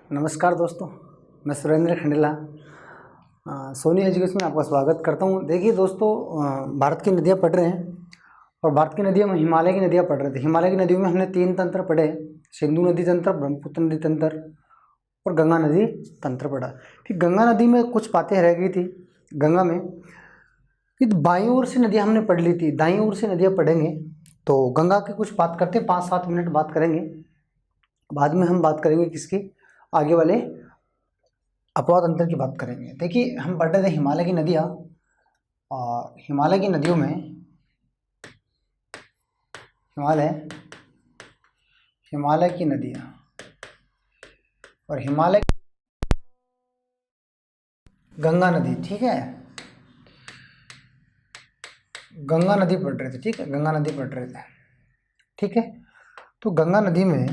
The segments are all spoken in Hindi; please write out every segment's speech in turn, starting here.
नमस्कार दोस्तों, मैं सुरेंद्र खंडेला सोनी एजुकेशन में आपका स्वागत करता हूं। देखिए दोस्तों, भारत की नदियां पढ़ रहे हैं और भारत की नदियां में हिमालय की नदियां पढ़ रहे थे। हिमालय की नदियों में हमने 3 तंत्र पढ़े: सिंधु नदी तंत्र, ब्रह्मपुत्र नदी तंत्र और गंगा नदी तंत्र पढ़ा। फिर गंगा नदी में कुछ बातें रह गई थी। गंगा में फिर बाईं ओर से नदियाँ हमने पढ़ ली थी, दाईं ओर से नदियाँ पढ़ेंगे। तो गंगा की कुछ बात करते हैं, 5-7 मिनट बात करेंगे। बाद में हम बात करेंगे किसकी, आगे वाले अपवाद अंतर की बात करेंगे। देखिए, हम पढ़ रहे थे हिमालय की नदियाँ, और हिमालय की नदियों में हिमालय की नदियाँ और हिमालय गंगा नदी, ठीक है, गंगा नदी पढ़ रहे थे। ठीक है, गंगा नदी पढ़ रहे थे। ठीक है, तो गंगा नदी में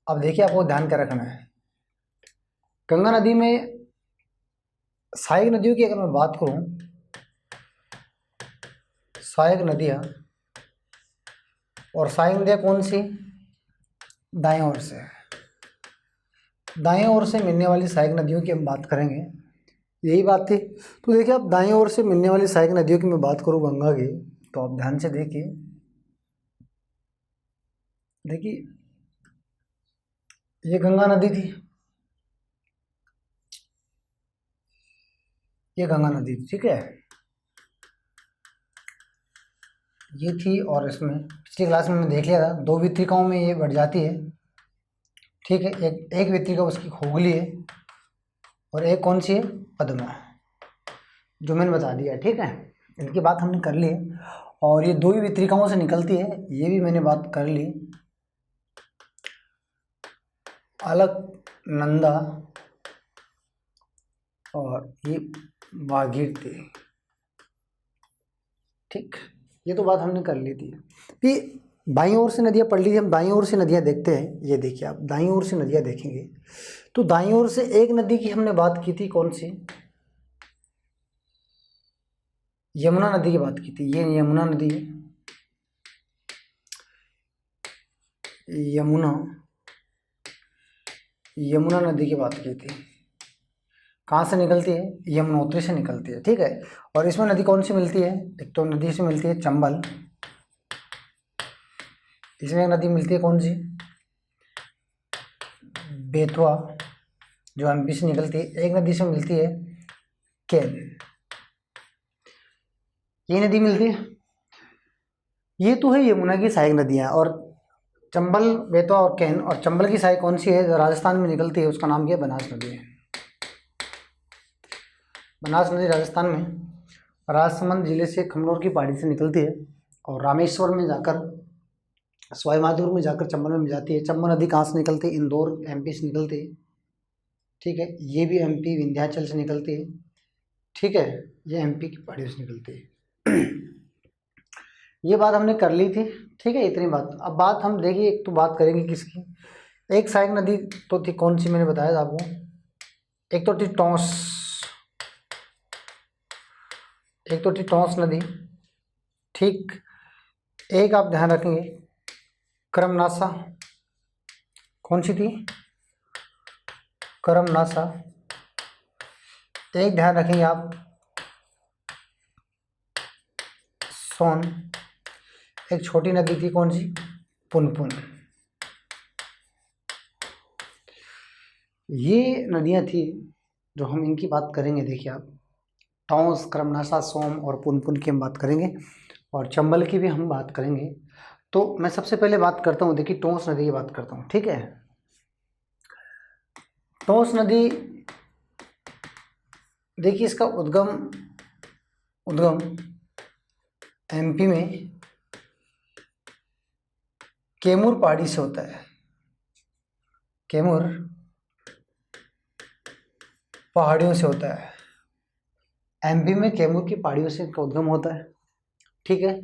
अब देखिए, आपको ध्यान क्या रखना है। गंगा नदी में सहायक नदियों की अगर मैं बात करूं, सहायक नदियां, और सहायक नदियां कौन सी, दाएं ओर से मिलने वाली सहायक नदियों की हम बात करेंगे। यही बात थी। तो देखिए, आप दाएं ओर से मिलने वाली सहायक नदियों की मैं बात करूं गंगा की, तो आप ध्यान से देखिए। ये गंगा नदी थी, ये गंगा नदी थी। ठीक है, ये थी, और इसमें पिछली क्लास में मैं देख लिया था, 2 वितरिकाओं में ये बढ़ जाती है। ठीक है, एक वितरिका उसकी खोखली है और एक कौन सी है, पद्मा, जो मैंने बता दिया। ठीक है, इनकी बात हमने कर ली है, और ये 2 ही वितरिकाओं से निकलती है, ये भी मैंने बात कर ली। अलकनंदा और ये भागीरथी। ठीक, ये तो बात हमने कर ली थी। फिर बाईं ओर से नदियाँ पढ़ ली थी, हम दाईं ओर से नदियाँ देखते हैं। ये देखिए, आप दाईं ओर से नदियाँ देखेंगे तो दाईं ओर से एक नदी की हमने बात की थी, कौन सी, यमुना नदी की बात की थी। ये यमुना नदी है, यमुना नदी की बात की थी। कहाँ से निकलती है, यमुनोत्री से निकलती है। ठीक है, और इसमें नदी कौन सी मिलती है, एक तो नदी से मिलती है चंबल, इसमें एक नदी मिलती है कौन सी, बेतवा, जो एमपी से निकलती है। एक नदी से मिलती है केन, ये नदी मिलती है। ये तो है यमुना की सहायक नदियाँ, और चंबल, बेतवा और केन, और चंबल की सहायक कौन सी है, जो राजस्थान में निकलती है, उसका नाम क्या है, बनास नदी है। बनास नदी राजस्थान में राजसमंद जिले से खमनोर की पहाड़ी से निकलती है, और रामेश्वर में जाकर, सवाई माधोपुर में जाकर चंबल में मिल जाती है। चंबल नदी कहाँ से निकलती है, इंदौर एमपी से निकलती है। ठीक है, ये भी एमपी विंध्याचल से निकलती है। ठीक है, ये एमपी की पहाड़ियों से निकलती है। ये बात हमने कर ली थी। ठीक है, इतनी बात। अब बात हम देखिए, एक तो बात करेंगे किसकी, एक सहायक नदी तो थी, कौन सी मैंने बताया था आपको, एक तो थी टोंस नदी। ठीक, एक आप ध्यान रखेंगे, करमनासा, कौन सी थी, करमनासा। एक ध्यान रखेंगे आप, सोन। एक छोटी नदी थी, कौन सी, पुनपुन। ये नदियां थी जो हम इनकी बात करेंगे। देखिए आप, टॉन्स, करमनासा, सोम और पुनपुन की हम बात करेंगे, और चंबल की भी हम बात करेंगे। तो मैं सबसे पहले बात करता हूँ, देखिए टॉन्स नदी की बात करता हूँ। ठीक है, टॉन्स नदी, देखिए इसका उद्गम एमपी में कैमूर पहाड़ी से होता है। कैमूर पहाड़ियों से होता है, एमपी में कैमूर की पहाड़ियों से इसका उद्गम होता है। ठीक है,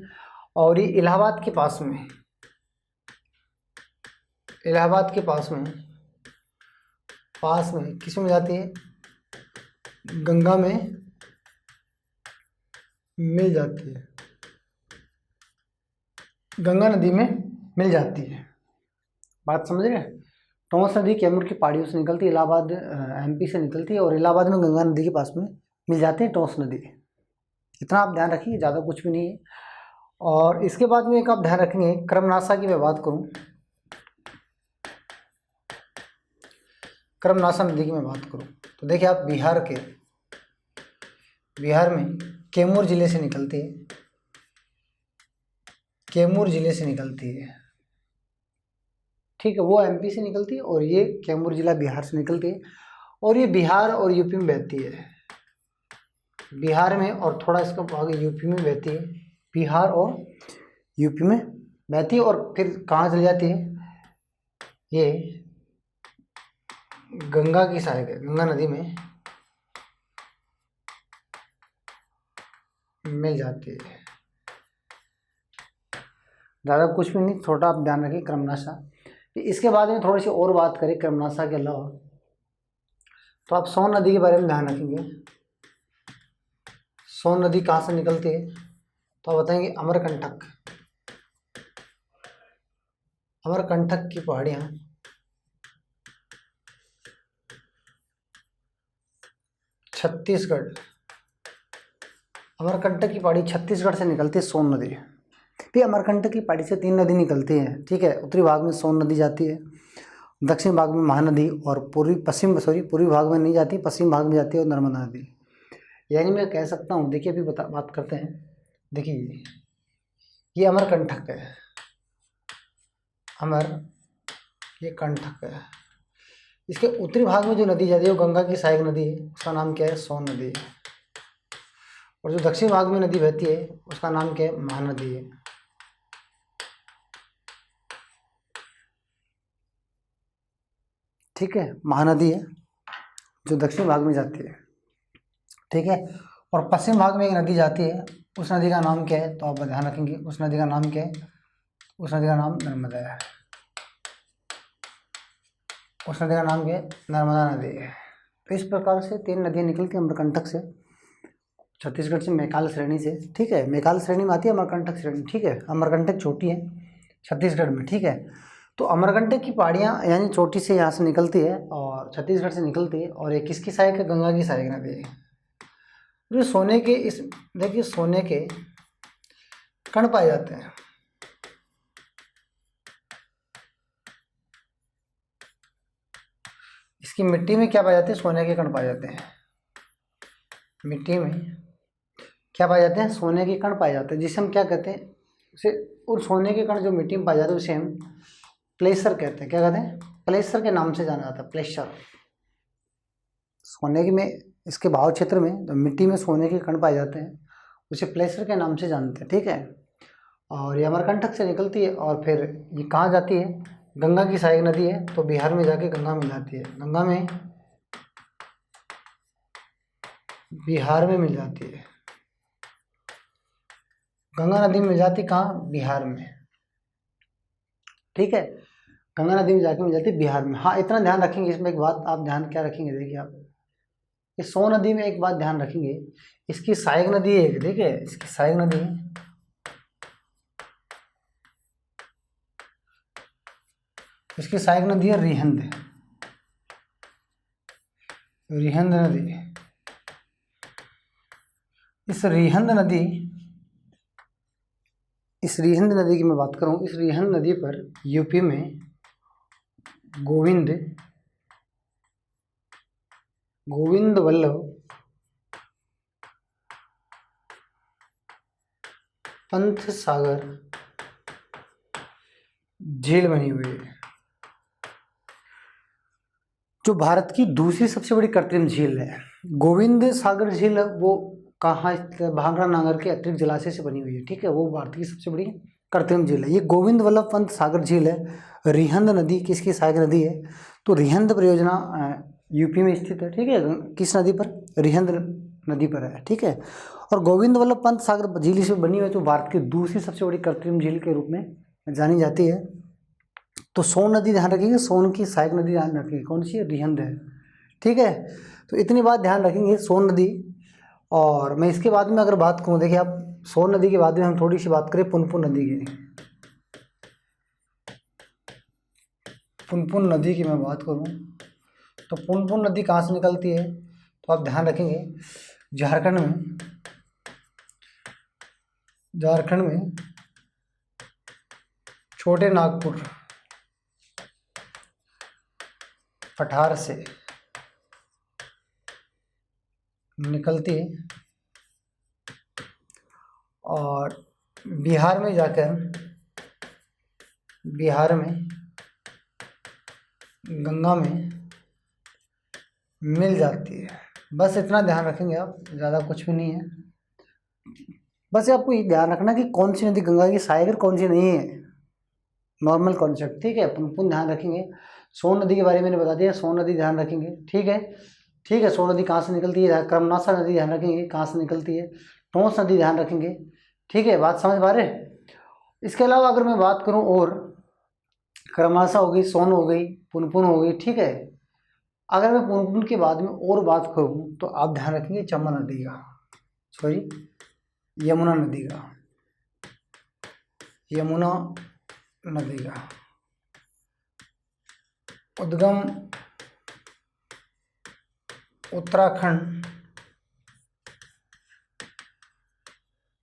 और ये इलाहाबाद के पास में, किसमें जाती है, गंगा में मिल जाती है, गंगा नदी में मिल जाती है। बात समझ गए। टोंस नदी कैमूर की पहाड़ियों से निकलती है, इलाहाबाद एमपी से निकलती है और इलाहाबाद में गंगा नदी के पास में मिल जाते हैं टोंस नदी। इतना आप ध्यान रखिए, ज़्यादा कुछ भी नहीं है। और इसके बाद में एक आप ध्यान रखेंगे, कर्मनाशा की मैं बात करूँ, कर्मनाशा नदी की मैं बात करूँ तो देखिए आप बिहार में कैमूर जिले से निकलती है, कैमूर जिले से निकलती है, ठीक है। वो एमपी से निकलती है और ये कैमूर जिला बिहार से निकलती है और ये बिहार और यूपी में बहती है, बिहार में और थोड़ा इसका भाग यूपी में बहती है, बिहार और यूपी में बहती है और फिर कहाँ चली जाती है, ये गंगा की सहायक है, गंगा नदी में मिल जाती है। ज़्यादा कुछ भी नहीं, छोटा आप ध्यान रखिए कर्मनाशा। इसके बाद में थोड़ी सी और बात करें कर्मनाशा के अलावा तो आप सोन नदी के बारे में ध्यान रखेंगे। सोन नदी कहाँ से निकलती है तो आप बताएंगे अमरकंटक, अमरकंटक की पहाड़ियाँ छत्तीसगढ़, अमरकंटक की पहाड़ी छत्तीसगढ़ से निकलती है सोन नदी। फिर अमरकंटक की पहाड़ी से 3 नदी निकलती हैं, ठीक है। उत्तरी भाग में सोन नदी जाती है, दक्षिण भाग में महानदी और पूर्वी भाग में नहीं जाती, पश्चिम भाग में जाती है और नर्मदा नदी। यानी मैं कह सकता हूँ, देखिए अभी बात करते हैं। देखिए ये अमरकंटक है, ये कंटक है। इसके उत्तरी भाग में जो नदी जाती है वो गंगा की सहायक नदी है, उसका नाम क्या है, सोन नदी है। और जो दक्षिण भाग में नदी बहती है उसका नाम क्या है, महानदी है। ठीक है, महानदी है जो दक्षिण भाग में जाती है, ठीक है। और पश्चिम भाग में एक नदी जाती है, उस नदी का नाम क्या है तो आप ध्यान रखेंगे, उस नदी का नाम क्या है, उस नदी का नाम नर्मदा है, उस नदी का नाम क्या है, नर्मदा नदी है। तो इस प्रकार से 3 नदियाँ निकलती हैं अमरकंटक से, छत्तीसगढ़ से, मैकाल श्रेणी से, ठीक है। मैकाल श्रेणी में आती है अमरकंटक श्रेणी, ठीक है। अमरकंटक चोटी है छत्तीसगढ़ में, ठीक है। तो अमरकंटक की पहाड़ियाँ यानी चोटी से यहाँ से निकलती है और छत्तीसगढ़ से निकलती है और ये किसकी सहायक है, गंगा की सहायक नदी है। जो सोने के इस देखिए सोने के कण पाए जाते हैं, इसकी मिट्टी में क्या पाए जाते हैं, सोने के कण पाए जाते हैं। मिट्टी में क्या पाए जाते हैं, सोने के कण पाए जाते हैं, जिसे हम क्या कहते हैं, उसे और सोने के कण जो मिट्टी में पाए जाते हैं उसे हम प्लेसर कहते हैं। क्या कहते हैं, प्लेसर के नाम से जाना जाता है, प्लेसर। सोने के में इसके भाव क्षेत्र में तो मिट्टी में सोने के कण पाए जाते हैं, उसे प्लेसर के नाम से जानते हैं, ठीक है। और ये अमरकंटक से निकलती है और फिर ये कहाँ जाती है, गंगा की सहायक नदी है तो बिहार में जाके गंगा मिल जाती है, गंगा में बिहार में मिल जाती है, गंगा नदी में मिल जाती कहाँ, बिहार में, ठीक है। गंगा नदी में जाके मिल जाती है बिहार में। हाँ, इतना ध्यान रखेंगे, इसमें एक बात आप ध्यान क्या रखेंगे, देखिए आप इस सोन नदी में एक बात ध्यान रखेंगे, इसकी सहायक नदी है एक, ठीक है, इसकी सहायक नदी है, इसकी सहायक नदी है रिहंद, रिहंद नदी। इस रिहंद नदी की मैं बात करूं, इस रिहंद नदी पर यूपी में गोविंद वल्लभ पंत सागर झील बनी हुई है, जो भारत की दूसरी सबसे बड़ी कृत्रिम झील है। गोविंद सागर झील वो कहाँ, भाखड़ा नागर के अतिरिक्त जलाशय से बनी हुई है, ठीक है। वो भारत की सबसे बड़ी कृत्रिम झील है। ये गोविंद वल्लभ पंत सागर झील है। रिहंद नदी किसकी सहायक नदी है, तो रिहंद परियोजना यूपी में स्थित है, ठीक है। किस नदी पर, रिहंद नदी पर है, ठीक है। और गोविंद वल्लभ पंत सागर झील से बनी हुई है, जो भारत की दूसरी सबसे बड़ी कृत्रिम झील के रूप में जानी जाती है। तो सोन नदी ध्यान रखिएगा, सोन की सहायक नदी ध्यान रखिएगा, कौन सी है, रिहंद है, ठीक है। तो इतनी बात ध्यान रखेंगे, सोन नदी। और मैं इसके बाद में अगर बात करूँ, देखिए आप सोन नदी के बाद में हम थोड़ी सी बात करें पुनपुन नदी की। पुनपुन नदी की मैं बात करूं तो पुनपुन नदी कहाँ से निकलती है, तो आप ध्यान रखेंगे झारखंड में छोटे नागपुर पठार से निकलती है और बिहार में गंगा में मिल जाती है। बस इतना ध्यान रखेंगे आप, ज़्यादा कुछ भी नहीं है। बस आपको ये ध्यान रखना कि कौन सी नदी गंगा की सहायक है कौन सी नहीं है, नॉर्मल कॉन्सेप्ट, ठीक है। पुनपुन ध्यान रखेंगे। सोन नदी के बारे में मैंने बता दिया, सोन नदी ध्यान रखेंगे, ठीक है। सोन नदी कहाँ से निकलती है, क्रमनासा नदी ध्यान रखेंगे कहाँ से निकलती है, टोंस नदी ध्यान रखेंगे, ठीक है। बात समझ पा रहे। इसके अलावा अगर मैं बात करूँ और क्रमनासा हो गई, सोन हो गई, पुनपुन हो गई, ठीक है। अगर मैं पुनपुन के बाद में और बात करूँ तो आप ध्यान रखेंगे यमुना नदी का उद्गम उत्तराखंड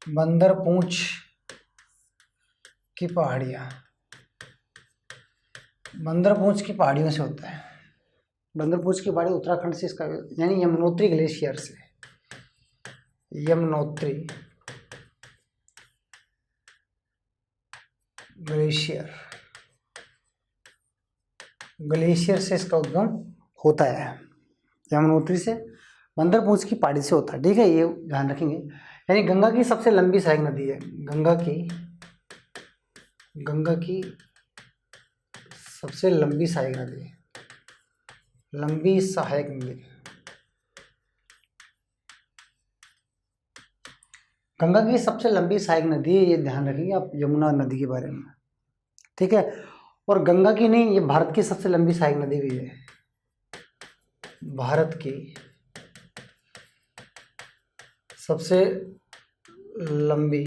बंदरपूंछ की पहाड़ियों से होता है। बंदरपूंछ की पहाड़ी उत्तराखंड से, इसका यानी यमुनोत्री ग्लेशियर से, ग्लेशियर से इसका उद्गम होता है। यमुनोत्री से, बंदरपूंछ की पहाड़ी से होता है, ठीक है। ये ध्यान रखेंगे। यानी गंगा की सबसे लंबी सहायक नदी है, गंगा की सबसे लंबी सहायक नदी, गंगा की सबसे लंबी सहायक नदी है। ये ध्यान रखेंगे आप यमुना नदी के बारे में, ठीक है। और गंगा की नहीं, ये भारत की सबसे लंबी सहायक नदी भी है, भारत की सबसे लंबी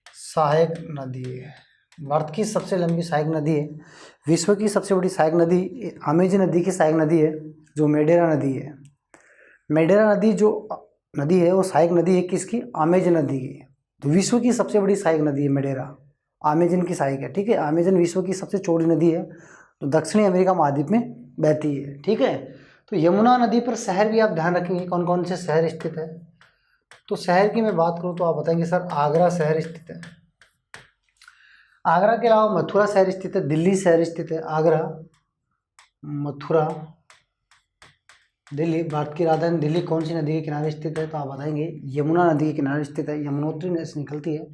सहायक नदी है, भारत की सबसे लंबी सहायक नदी है। विश्व की सबसे बड़ी सहायक नदी अमेजन नदी की सहायक नदी है, जो मेडेरा नदी है। मेडेरा नदी जो नदी है वो सहायक नदी है किसकी, अमेजन नदी की। तो विश्व की सबसे बड़ी सहायक नदी है मेडेरा, अमेजन की सहायक है, ठीक है। अमेजन विश्व की सबसे चौड़ी नदी है, तो दक्षिणी अमेरिका महाद्वीप में बहती है, ठीक है। तो यमुना नदी पर शहर भी आप ध्यान रखेंगे कौन कौन से शहर स्थित है। तो शहर की मैं बात करूँ तो आप बताएंगे सर आगरा शहर स्थित है, आगरा के अलावा मथुरा शहर स्थित है, दिल्ली शहर स्थित है, आगरा, मथुरा, दिल्ली। भारत की राजधानी दिल्ली कौन सी नदी के किनारे स्थित है, तो आप बताएंगे यमुना नदी के किनारे स्थित है, यमुनोत्री नदी से निकलती है।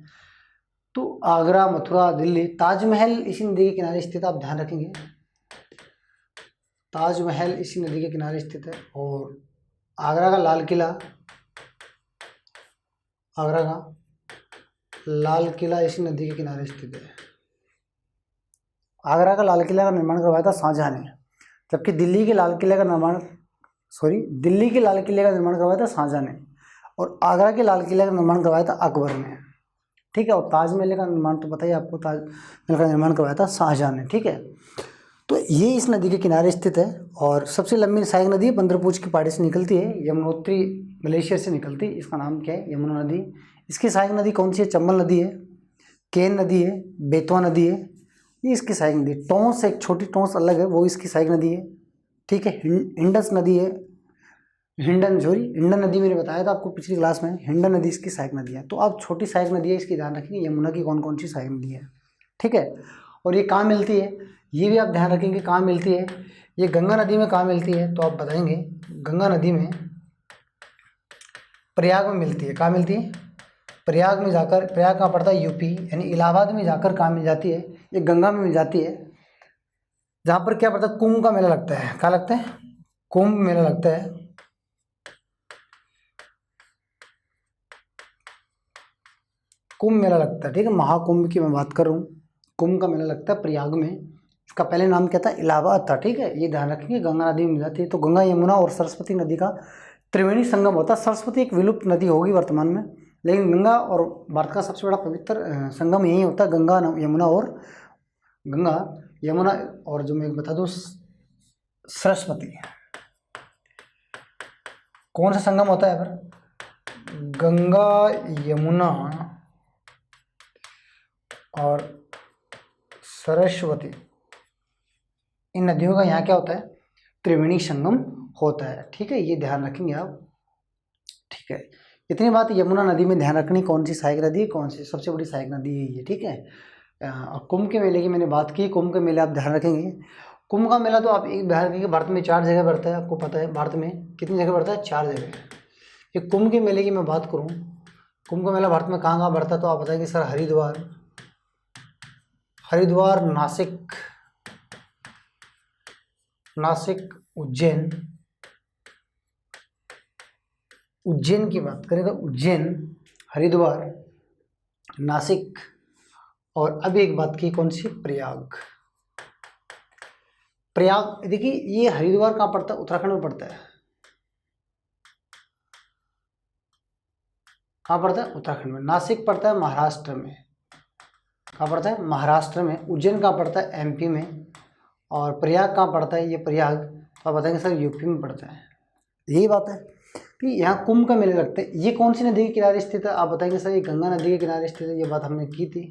तो आगरा, मथुरा, दिल्ली। ताजमहल इसी नदी के किनारे स्थित है, आप ध्यान रखेंगे ताजमहल इसी नदी के किनारे स्थित है। और आगरा का लाल किला इसी नदी के किनारे स्थित है। आगरा का लाल किला का निर्माण करवाया था शाहजहां ने, जबकि दिल्ली के लाल किले का निर्माण करवाया था शाहजहां ने, और आगरा के लाल किले का निर्माण करवाया था अकबर ने, ठीक है। और ताजमहल का निर्माण तो पता ही आपको, ताजमहल का निर्माण करवाया था शाहजहां ने, ठीक है। तो ये इस नदी के किनारे स्थित है। और सबसे लंबी सहायक नदी बंदरपूंछ की पहाड़ी से निकलती है, यमुनोत्री ग्लेशियर से निकलती है, इसका नाम क्या है, यमुना नदी। इसकी सहायक नदी कौन सी है, चंबल नदी है, केन नदी है, बेतवा नदी है, ये इसकी सहायक नदी। टोंस, एक छोटी टोंस अलग है, वो इसकी सहायक नदी है, ठीक है। इंडस नदी है, हिंडन नदी मैंने बताया था आपको पिछली क्लास में, हिंडन नदी इसकी सहायक नदी है। तो आप छोटी सहायक नदी है इसकी ध्यान रखेंगे, यमुना की कौन कौन सी सहायक नदी है, ठीक है। और ये कहाँ मिलती है, ये भी आप ध्यान रखेंगे कहाँ मिलती है। ये गंगा नदी में कहाँ मिलती है, तो आप बताएंगे गंगा नदी में प्रयाग में मिलती है। कहाँ मिलती है, प्रयाग में जाकर, प्रयाग कहाँ पड़ता है, यूपी, यानी इलाहाबाद में जाकर कहाँ मिल जाती है, ये गंगा में मिल जाती है, जहाँ पर क्या पड़ता है, कुंभ का मेला लगता है। क्या लगता है, कुंभ मेला लगता है, कुंभ मेला लगता है, ठीक है। महाकुंभ की मैं बात कर रहा हूँ, कुंभ का मेला लगता है प्रयाग में। इसका पहले नाम क्या था, इलाहाबाद था, ठीक है। ये ध्यान रखेंगे, गंगा नदी में मिल जाती है। तो गंगा, यमुना और सरस्वती नदी का त्रिवेणी संगम होता है। सरस्वती एक विलुप्त नदी होगी वर्तमान में, लेकिन गंगा और भारत का सबसे बड़ा पवित्र संगम यही होता है, गंगा, यमुना और गंगा यमुना, और जो मैं एक बता दूं सरस्वती। कौन सा संगम होता है फिर? गंगा यमुना और सरस्वती, इन नदियों का यहाँ क्या होता है? त्रिवेणी संगम होता है। ठीक है, ये ध्यान रखेंगे आप। ठीक है, इतनी बात यमुना नदी में ध्यान रखनी, कौन सी सहायक नदी, कौन सी सबसे बड़ी सहायक नदी है ये। ठीक है, और कुंभ के मेले की मैंने बात की, कुंभ के मेले आप ध्यान रखेंगे। कुंभ का मेला तो आप एक ध्यान रखेंगे, भारत में 4 जगह बढ़ता है, आपको पता है भारत में कितनी जगह बढ़ता है? 4 जगह। ये कुंभ के मेले की मैं बात करूँ, कुंभ का मेला भारत में कहाँ कहाँ बढ़ता है, तो आप बताएंगे सर हरिद्वार, हरिद्वार, नासिक, नासिक, उज्जैन। उज्जैन की बात करें तो उज्जैन, हरिद्वार, नासिक, और अभी एक बात की कौन सी? प्रयाग। प्रयाग, देखिए ये हरिद्वार कहाँ पड़ता है? उत्तराखंड में पड़ता है। कहाँ पड़ता है? उत्तराखंड में। नासिक पड़ता है महाराष्ट्र में। कहाँ पड़ता है? महाराष्ट्र में। उज्जैन कहाँ पड़ता है? एमपी में। और प्रयाग कहाँ पड़ता है? ये प्रयाग तो आप बताएंगे सर यूपी में पड़ता है। यही बात है कि यहाँ कुंभ का मेले लगते हैं। ये कौन सी नदी के किनारे स्थित है? आप बताएंगे सर ये गंगा नदी के किनारे स्थित है, ये बात हमने की थी।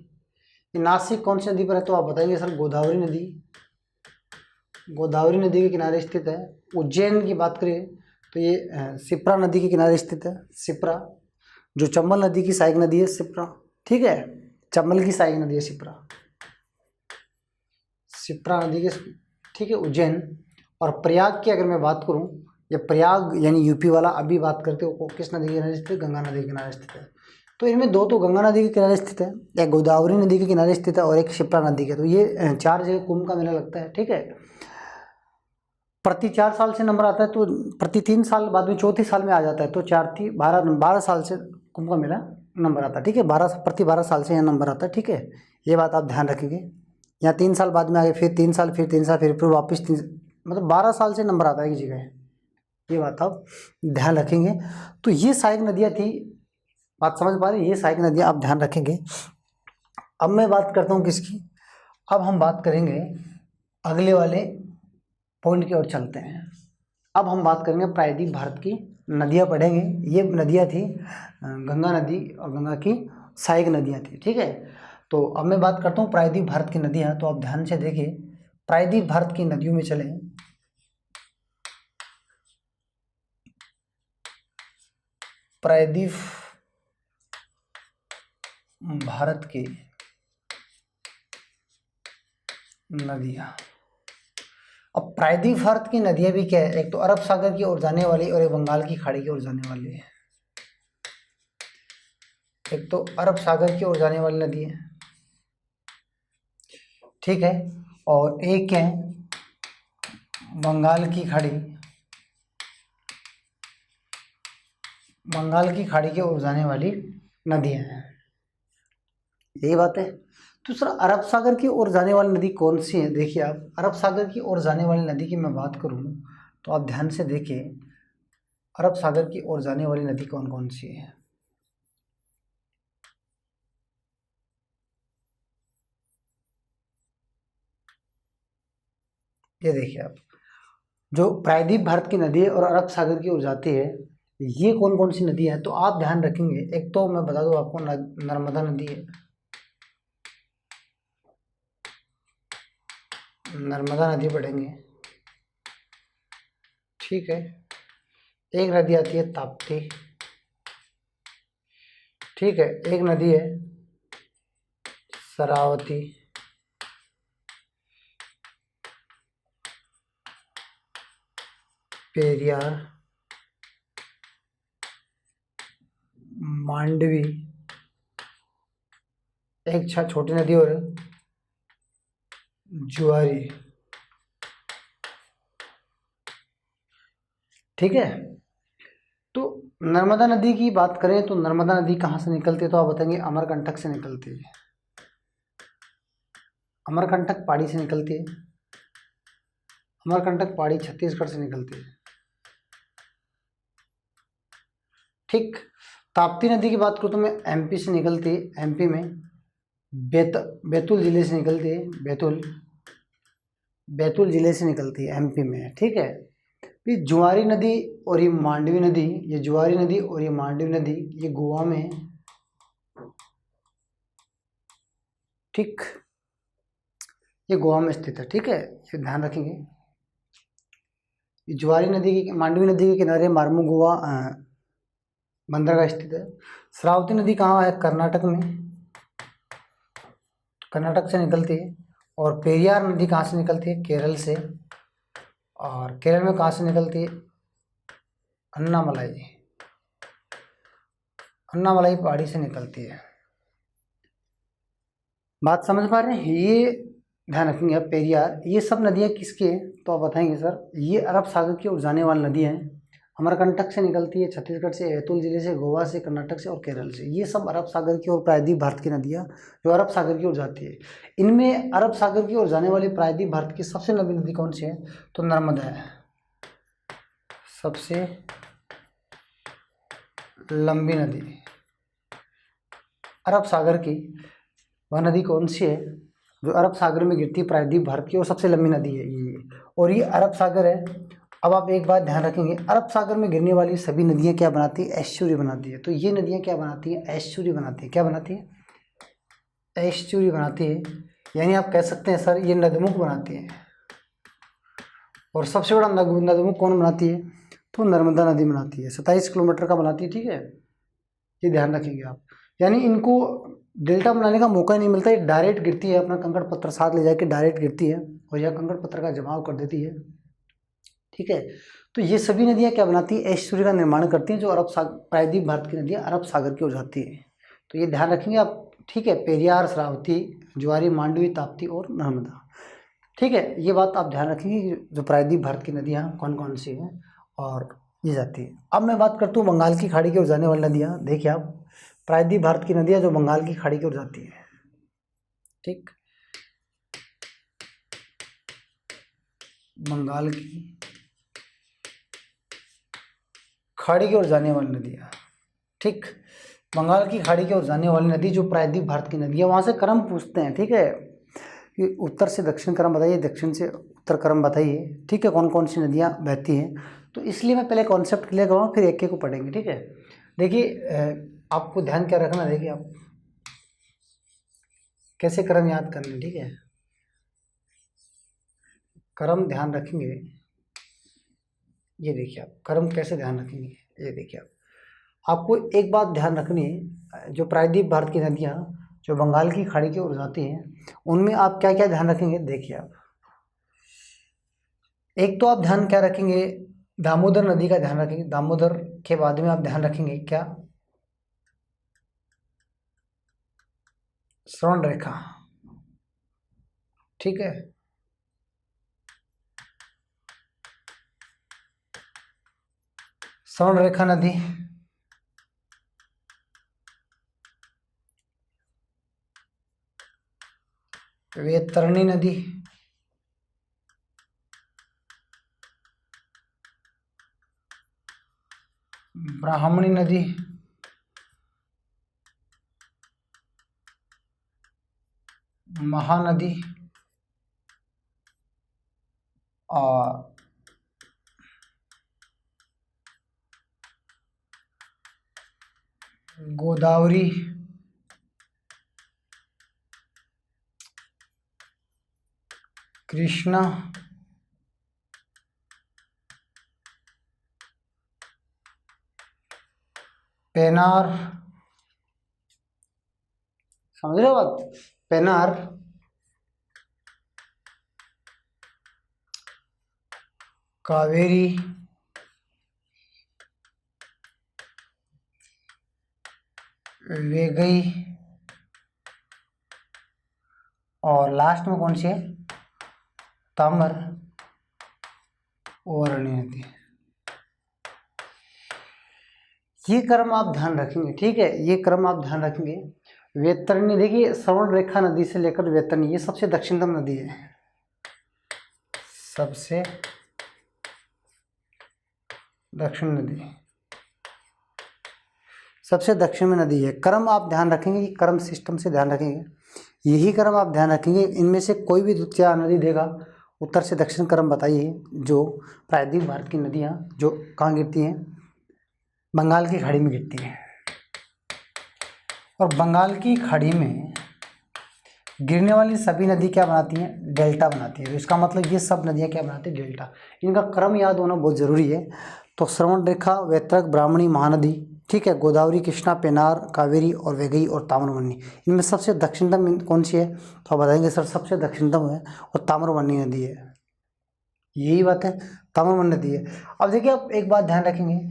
ये नासिक कौन सी नदी पर है? तो आप बताएंगे सर गोदावरी नदी, गोदावरी नदी के किनारे स्थित है। उज्जैन की बात करें तो ये शिप्रा नदी के किनारे स्थित है। शिप्रा, जो चंबल नदी की सहायक नदी है, शिप्रा। ठीक है, चंबल की सहायक नदी है शिप्रा, शिप्रा नदी के। ठीक है, उज्जैन। और प्रयाग की अगर मैं बात करूं, या प्रयाग यानी यूपी वाला, अभी बात करते हो किस नदी के किनारे स्थित है? गंगा नदी के किनारे स्थित है। तो इनमें दो तो गंगा नदी के किनारे स्थित है, एक गोदावरी नदी के किनारे स्थित है और एक शिप्रा नदी के। तो ये 4 जगह कुंभ का मेला लगता है। ठीक है, प्रति 4 साल से नंबर आता है, तो प्रति 3 साल बाद में चौथी साल में आ जाता है, तो 12 साल से कुंभ का मेला नंबर आता है। ठीक है, प्रति 12 साल से यहाँ नंबर आता है। ठीक है, ये बात आप ध्यान रखेंगे। यहाँ 3 साल बाद में आगे, फिर 3 साल, फिर 3 साल, फिर वापस 3, मतलब 12 साल से नंबर आता है एक जगह। ये बात आप ध्यान रखेंगे। तो ये सहायक नदियाँ थी, बात समझ पा रहे हैं? ये सहायक नदियाँ आप ध्यान रखेंगे। अब मैं बात करता हूँ किसकी? अब हम बात करेंगे अगले वाले पॉइंट की ओर चलते हैं। अब हम बात करेंगे प्रायद्वीप भारत की नदियाँ पढ़ेंगे। ये नदियाँ थी गंगा नदी और गंगा की सहायक नदियाँ थी। ठीक है, तो अब मैं बात करता हूँ प्रायद्वीप भारत की नदियाँ। तो आप ध्यान से देखिए, प्रायद्वीप भारत की नदियों में चलें। प्रायद्वीप भारत की नदियाँ। अब प्रायद्वीप भारत की नदियाँ भी क्या है? एक तो अरब सागर की ओर जाने वाली और एक बंगाल की खाड़ी की ओर जाने वाली है। एक तो अरब सागर की ओर जाने वाली नदी है, ठीक है, और एक है बंगाल की खाड़ी, बंगाल की खाड़ी की ओर जाने वाली नदियाँ हैं। यही बात है। दूसरा, अरब सागर की ओर जाने वाली नदी कौन सी है? देखिए आप, अरब सागर की ओर जाने वाली नदी की मैं बात करूँ तो आप ध्यान से देखिए, अरब सागर की ओर जाने वाली नदी कौन कौन सी है? ये देखिए आप, जो प्रायद्वीप भारत की नदी है और अरब सागर की ओर जाती है, ये कौन कौन सी नदी है? तो आप ध्यान रखेंगे, एक तो मैं बता दूं आपको, नर्मदा नदी है, नर्मदा नदी पढ़ेंगे। ठीक है, एक नदी आती है ताप्ती। ठीक है, एक नदी है शरावती। पेरियार, मांडवी, एक छोटी नदी और जुआरी। ठीक है, तो नर्मदा नदी की बात करें तो नर्मदा नदी कहाँ से निकलती है? तो आप बताएंगे अमरकंटक से निकलती है, अमरकंटक पहाड़ी से निकलती है, अमरकंटक पहाड़ी छत्तीसगढ़ से निकलती है। ठीक, ताप्ती नदी की बात करूँ तो मैं एमपी से निकलती है, एमपी में बैतूल जिले से निकलती है, बैतूल। बैतूल जिले से निकलती है, एमपी में है, ठीक है। ये जुआरी नदी और ये मांडवी नदी, ये जुआरी नदी और ये मांडवी नदी ये गोवा में है, ठीक, ये गोवा में स्थित है, ठीक है, ये ध्यान रखेंगे। ये जुआरी नदी की, मांडवी नदी के किनारे मार्मू गोवा बंदरगाह स्थित है। श्रावती नदी कहाँ है? कर्नाटक में, कर्नाटक से निकलती है। और पेरियार नदी कहाँ से निकलती है? केरल से। और केरल में कहाँ से निकलती है? अन्नामलाई, अन्नामलाई पहाड़ी से निकलती है। बात समझ पा रहे हैं? ये ध्यान रखेंगे आप, पेरियार, ये सब नदियाँ किसकी हैं? तो आप बताएंगे सर ये अरब सागर की ओर जाने वाली नदियाँ हैं, अमरकंटक से निकलती है, छत्तीसगढ़ से, बैतूल जिले से, गोवा से, कर्नाटक से और केरल से। ये सब अरब सागर की ओर प्रायद्वीप भारत की नदियाँ जो अरब सागर की ओर जाती है। इनमें अरब सागर की ओर जाने वाली प्रायद्वीप भारत की सबसे लंबी नदी कौन सी है? तो नर्मदा है, सबसे लंबी नदी अरब सागर की। वह नदी कौन सी है जो अरब सागर में गिरती है, प्रायद्वीप भारत की, और सबसे लंबी नदी है ये, और ये अरब सागर है। अब आप एक बात ध्यान रखेंगे, अरब सागर में गिरने वाली सभी नदियाँ क्या बनाती है? एस्चुरी बनाती है। तो ये नदियाँ क्या बनाती हैं? एस्चुरी बनाती है। क्या बनाती है? एस्चुरी बनाती है। यानी आप कह सकते हैं सर ये नदमुख बनाती है। और सबसे बड़ा नदमुख कौन बनाती है? तो नर्मदा नदी बनाती है, 27 किलोमीटर का बनाती है, ठीक है, ये ध्यान रखेंगे आप। यानी इनको डेल्टा बनाने का मौका ही नहीं मिलता, ये डायरेक्ट गिरती है, अपना कंकड़ पत्थर साथ ले जाके डायरेक्ट गिरती है और यह कंकड़ पत्थर का जमाव कर देती है, ठीक है। तो ये सभी नदियाँ क्या बनाती है? एस्चुरी का निर्माण करती हैं, जो अरब सागर, प्रायद्वीप भारत की नदियाँ अरब सागर की हो जाती है। तो ये ध्यान रखेंगे आप, ठीक है, पेरियार, श्रावती, ज्वारी, मांडवी, ताप्ती और नर्मदा, ठीक है। ये बात आप ध्यान रखेंगे जो प्रायद्वीप भारत की नदियाँ कौन कौन सी हैं और ये जाती है। अब मैं बात करता हूँ बंगाल की खाड़ी की ओर जाने वाली नदियाँ। देखिए आप, प्रायद्वीप भारत की नदियाँ जो बंगाल की खाड़ी की ओर जाती है, ठीक, बंगाल की खाड़ी की ओर जाने वाली नदियाँ, ठीक, बंगाल की खाड़ी की ओर जाने वाली नदी जो प्रायद्वीप भारत की नदी है, वहाँ से क्रम पूछते हैं, ठीक है, कि उत्तर से दक्षिण क्रम बताइए, दक्षिण से उत्तर क्रम बताइए, ठीक है, कौन कौन सी नदियाँ बहती हैं। तो इसलिए मैं पहले कॉन्सेप्ट क्लियर करूँगा, फिर एक एक को पढ़ेंगे, ठीक है। देखिए आपको ध्यान क्या रखना, देखिए आप कैसे क्रम याद कर लें, ठीक है, क्रम ध्यान रखेंगे। ये देखिए आप क्रम कैसे ध्यान रखेंगे, ये देखिए आपको एक बात ध्यान रखनी है, जो प्रायद्वीप भारत की नदियाँ जो बंगाल की खाड़ी की ओर जाती हैं, उनमें आप क्या क्या ध्यान रखेंगे। देखिए आप, एक तो आप ध्यान क्या रखेंगे, दामोदर नदी का ध्यान रखेंगे। दामोदर के बाद में आप ध्यान रखेंगे क्या? श्रवण रेखा, ठीक है, श्रवण रेखा नदी, वैतरणी नदी, ब्राह्मणी नदी, महानदी और गोदावरी, कृष्णा, पेनार, समझ रहे हो बात, पेनार, कावेरी, वेगई और लास्ट में कौन सी है? तामर और नदी। ये क्रम आप ध्यान रखेंगे, ठीक है, ये क्रम आप ध्यान रखेंगे। वैतरणी, देखिए श्रवण रेखा नदी से लेकर वैतरणी, ये सबसे दक्षिणतम नदी है, सबसे दक्षिण नदी, सबसे दक्षिण में नदी है। क्रम आप ध्यान रखेंगे, क्रम सिस्टम से ध्यान रखेंगे, यही क्रम आप ध्यान रखेंगे। इनमें से कोई भी द्वितीय नदी देगा उत्तर से दक्षिण क्रम बताइए जो प्रायद्वीप भारत की नदियाँ जो कहाँ गिरती हैं, बंगाल की खाड़ी में गिरती हैं। और बंगाल की खाड़ी में गिरने वाली सभी नदी क्या बनाती हैं, डेल्टा बनाती है। तो इसका मतलब ये सब नदियाँ क्या बनाती हैं, डेल्टा। इनका क्रम याद होना बहुत ज़रूरी है। तो श्रवण रेखा, वैतरक, ब्राह्मणी, महानदी, ठीक है, गोदावरी, कृष्णा, पेनार, कावेरी और वैगई और ताम्रबरणी। इनमें सबसे दक्षिणतम कौन सी है, तो आप बताएंगे सर सबसे दक्षिणतम है और ताम्रबरणी नदी है। यही बात है, ताम्रबरणी नदी है। अब देखिए आप एक बात ध्यान रखेंगे,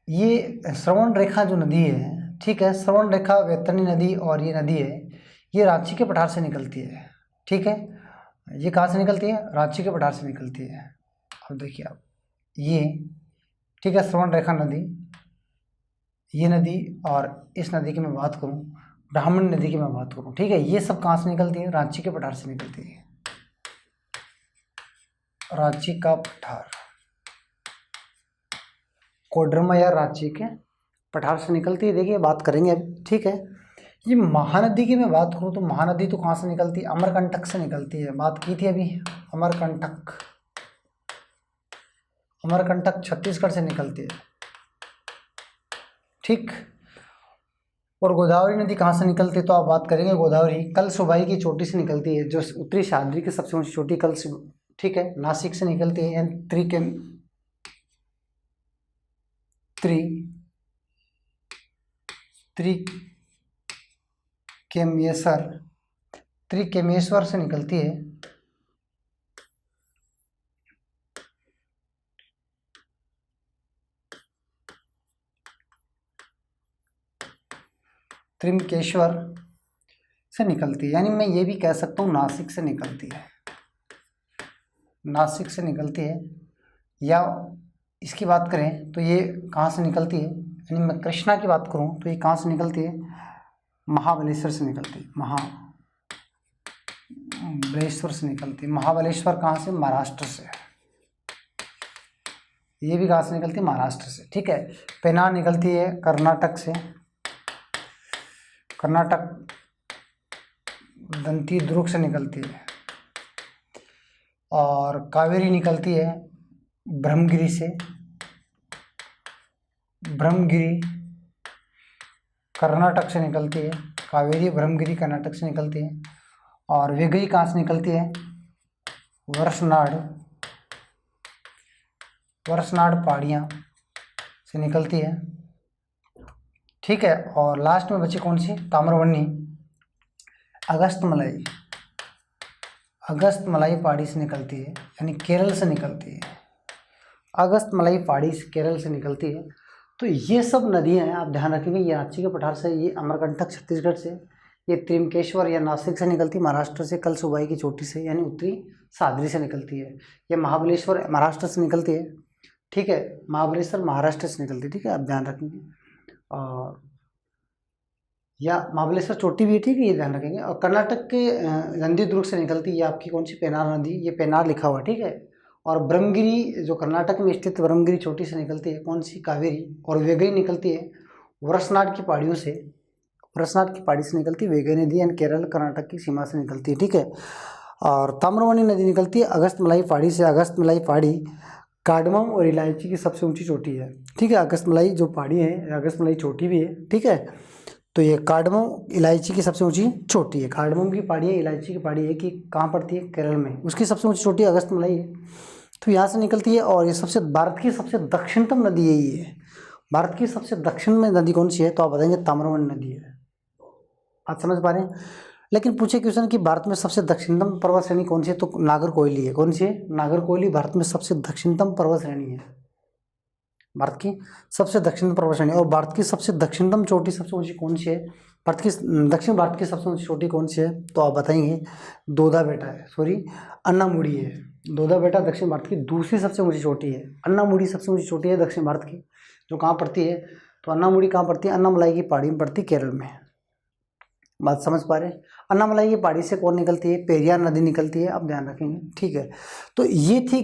ये श्रवण रेखा जो नदी है, ठीक है, श्रवण रेखा, वैतरणी नदी और ये नदी है, ये रांची के पठार से निकलती है। ठीक है, ये कहाँ से निकलती है, रांची के पठार से निकलती है। अब देखिए आप ये, ठीक है, श्रवण रेखा नदी, ये नदी, और इस नदी की मैं बात करूँ, ब्राह्मणी नदी की मैं बात करूँ, ठीक है, ये सब कहाँ से निकलती है, रांची के पठार से निकलती है। रांची का पठार, कोडरमा या रांची के पठार से निकलती है। देखिए बात करेंगे अब, ठीक है। ये महानदी की मैं बात करूँ तो महानदी तो कहाँ से निकलती है, अमरकंटक से निकलती है। बात की थी अभी, अमरकंटक, अमरकंटक छत्तीसगढ़ से निकलती है, ठीक। और गोदावरी नदी कहाँ से निकलती है, तो आप बात करेंगे गोदावरी कल सुबाई की चोटी से निकलती है, जो उत्तरी सह्याद्री की सबसे ऊंची चोटी कल, ठीक है, नासिक से निकलती है, यानी त्रिकेमेश्वर से निकलती है। त्रिमकेश्वर से निकलती है, यानी मैं ये भी कह सकता हूँ नासिक से निकलती है, नासिक से निकलती है। या इसकी बात करें तो ये कहाँ से निकलती है, यानी मैं कृष्णा की बात करूँ तो ये कहाँ से निकलती है, महाबलेश्वर से निकलती है, महाबलेश्वर से निकलती है। महाबलेश्वर कहाँ से, महाराष्ट्र से। ये भी कहाँ से निकलती है, महाराष्ट्र से, ठीक है। पेनार निकलती है कर्नाटक से, कर्नाटक दंती दुर्ग से निकलती है। और कावेरी निकलती है ब्रह्मगिरी से, ब्रह्मगिरी कर्नाटक से निकलती है, कावेरी ब्रह्मगिरी कर्नाटक से निकलती है। और वैगई कहाँ से निकलती है, वर्षनाड, वर्षनाड पहाड़ियाँ से निकलती है, ठीक है। और लास्ट में बची कौन सी, ताम्रबरणी, अगस्तमलाई, अगस्तमलाई पहाड़ी से निकलती है, यानी केरल से निकलती है। अगस्तमलाई पहाड़ी से केरल से निकलती है। तो ये सब नदियाँ हैं, आप ध्यान रखेंगे, ये रांची के पठार से, ये अमरकंटक छत्तीसगढ़ से, ये त्रिमकेश्वर या नासिक से निकलती, महाराष्ट्र से कल सुबाई की चोटी से, यानी उत्तरी सह्याद्री से निकलती है। ये महाबलेश्वर महाराष्ट्र से निकलती है, ठीक है, महाबलेश्वर महाराष्ट्र से निकलती है, ठीक है, आप ध्यान रखेंगे। और या महाबलेश्वर चोटी भी है, ठीक है, ये ध्यान रखेंगे। और कर्नाटक के नंदी दुर्ग से निकलती है, ये आपकी कौन सी, पेनार नदी, ये पेनार लिखा हुआ, ठीक है। और ब्रह्मगिरी जो कर्नाटक में स्थित ब्रह्मगिरी चोटी से निकलती है, कौन सी, कावेरी। और वैगई निकलती है वर्षनाड की पहाड़ियों से, वर्षनाड की पहाड़ी से निकलती है वैगई नदी, यानी केरल कर्नाटक की सीमा से निकलती है, ठीक है। और ताम्रबरणी नदी निकलती है अगस्तमलाई पहाड़ी से। अगस्तमलाई पहाड़ी कार्डमम और इलायची की सबसे ऊंची चोटी है, ठीक है। अगस्तमलाई जो पहाड़ी है, अगस्तमलाई चोटी भी है, ठीक है। तो ये कार्डमम इलायची की सबसे ऊंची चोटी है, कार्डमम की पहाड़ी है, इलायची की पहाड़ी है, कि कहाँ पड़ती है, केरल में, उसकी सबसे ऊंची चोटी अगस्तमलाई है। तो यहाँ से निकलती है। और ये सबसे, भारत की सबसे दक्षिणतम नदी यही है। भारत की सबसे दक्षिण में नदी कौन सी है, तो आप बताएंगे ताम्रबरणी नदी है। आप समझ पा रहे हैं। लेकिन पूछे क्वेश्चन कि भारत में सबसे दक्षिणतम पर्वत श्रेणी कौन सी है, तो नागरकोइली है। कौन सी है, नागरकोइली भारत में सबसे दक्षिणतम पर्वत श्रेणी है, भारत की सबसे दक्षिण पर्वत श्रेणी। और भारत की सबसे दक्षिणतम चोटी सबसे ऊंची कौन सी है, भारत की दक्षिण भारत की सबसे ऊंची चोटी कौन सी है, तो आप बताएंगे दोदा बेटा है, सॉरी अन्नामुड़ी है। दोदा बेटा दक्षिण भारत की दूसरी सबसे ऊंची चोटी है। अन्नामुड़ी सबसे ऊंची चोटी है दक्षिण भारत की, जो कहाँ पड़ती है, तो अन्नामुड़ी कहाँ पड़ती है, अन्नामलाई की पहाड़ी में पड़ती है, केरल में। बात समझ पा रहे हैं। अन्नामलाई की पहाड़ी से कौन निकलती है, पेरियार नदी निकलती है, आप ध्यान रखेंगे, ठीक है। तो ये थी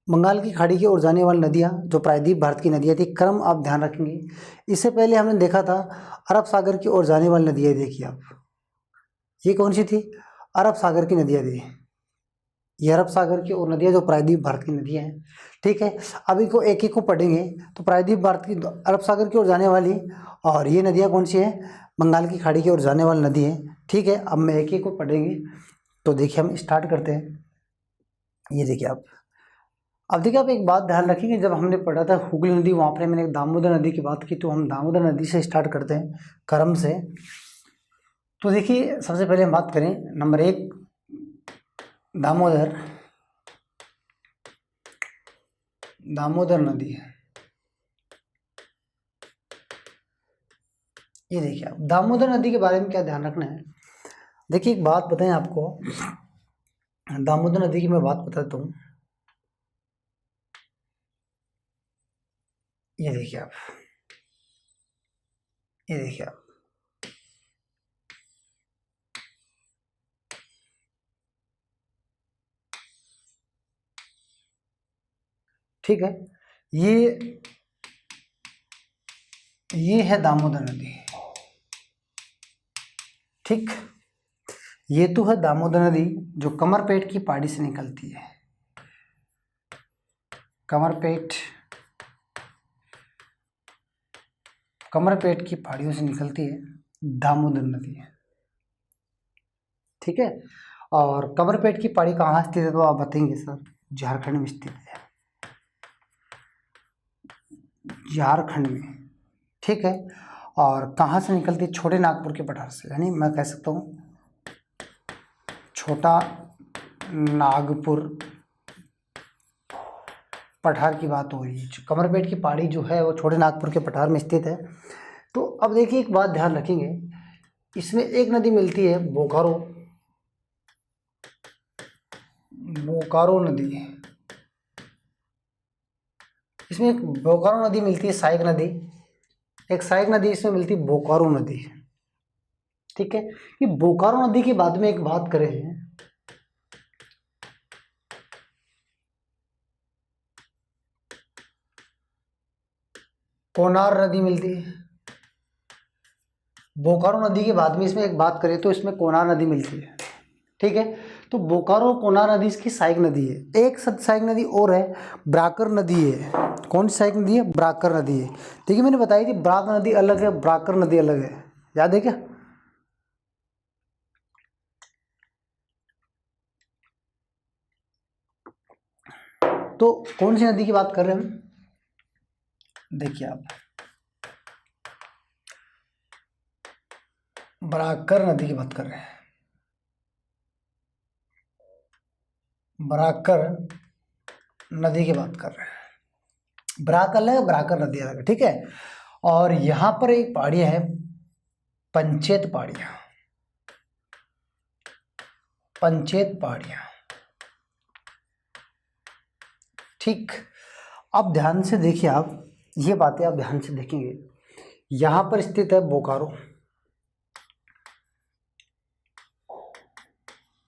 बंगाल की खाड़ी की ओर जाने वाली नदियाँ, जो प्रायद्वीप भारत की नदियाँ थी। क्रम आप ध्यान रखेंगे। इससे पहले हमने देखा था अरब सागर की ओर जाने वाली नदियाँ, देखिए आप, ये कौन सी थी, अरब सागर की नदियाँ थी, ये अरब सागर की और नदियाँ जो प्रायद्वीप भारत की नदियाँ हैं, ठीक है। अभी को एक एक को पढ़ेंगे तो प्रायद्वीप भारत की अरब सागर की ओर जाने वाली, और ये नदियाँ कौन सी है, बंगाल की खाड़ी की ओर जाने वाली नदी है, ठीक है। अब मैं एक एक को पढ़ेंगे। तो देखिए हम स्टार्ट करते हैं। ये देखिए आप, अब देखिए आप एक बात ध्यान रखेंगे, जब हमने पढ़ा था हुगली नदी, वहाँ पर मैंने दामोदर नदी की बात की, तो हम दामोदर नदी से स्टार्ट करते हैं, क्रम से। तो देखिए सबसे पहले हम बात करें नंबर 1 दामोदर, दामोदर नदी है। ये देखिए आप दामोदर नदी के बारे में क्या ध्यान रखना है। देखिए एक बात बताएं आपको, दामोदर नदी की मैं बात बताता हूँ। ये देखिए आप, ये देखिए आप, ठीक है। ये है दामोदर नदी, ठीक। ये तो है दामोदर नदी जो कमरपेट की पहाड़ी से निकलती है, कमरपेट, कमरपेट की पहाड़ियों से निकलती है दामोदर नदी है, ठीक है। और कमरपेट की पहाड़ी कहाँ स्थित है, तो आप बताएंगे सर झारखंड में स्थित है, झारखंड में, ठीक है। और कहाँ से निकलती है, छोटे नागपुर के पठार से, यानी मैं कह सकता हूँ छोटा नागपुर पठार की बात हो रही है। कमरपेट की पहाड़ी जो है वो छोटे नागपुर के पठार में स्थित है। तो अब देखिए एक बात ध्यान रखेंगे, इसमें एक नदी मिलती है बोकारो, बोकारो नदी, इसमें एक बोकारो नदी मिलती है, सहायक नदी, एक सहायक नदी इसमें मिलती है बोकारो नदी, ठीक है। ये बोकारो नदी के बाद में एक बात करें, कोनार नदी मिलती है। बोकारो नदी के बाद में इसमें एक बात करें तो इसमें कोनार नदी मिलती है, ठीक है। तो बोकारो कोनार नदी इसकी सहायक नदी है। एक सहायक नदी और है, ब्राकर नदी है। कौन सी सहायक नदी है, ब्राकर नदी है। देखिए मैंने बताई थी ब्राक नदी अलग है, ब्राकर नदी अलग है, याद है क्या। तो कौन सी नदी की बात कर रहे हैं हम, देखिए आप ब्राकर नदी की बात कर रहे हैं, ब्राकर नदी की बात कर रहे हैं। ब्राक अलग है, ब्राकर नदी अलग है, ठीक है। और यहां पर एक पहाड़ियां है, पंचेत पहाड़ियां, पंचेत पहाड़ियां, ठीक। अब ध्यान से देखिए आप, ये बातें आप ध्यान से देखेंगे। यहां पर स्थित है बोकारो,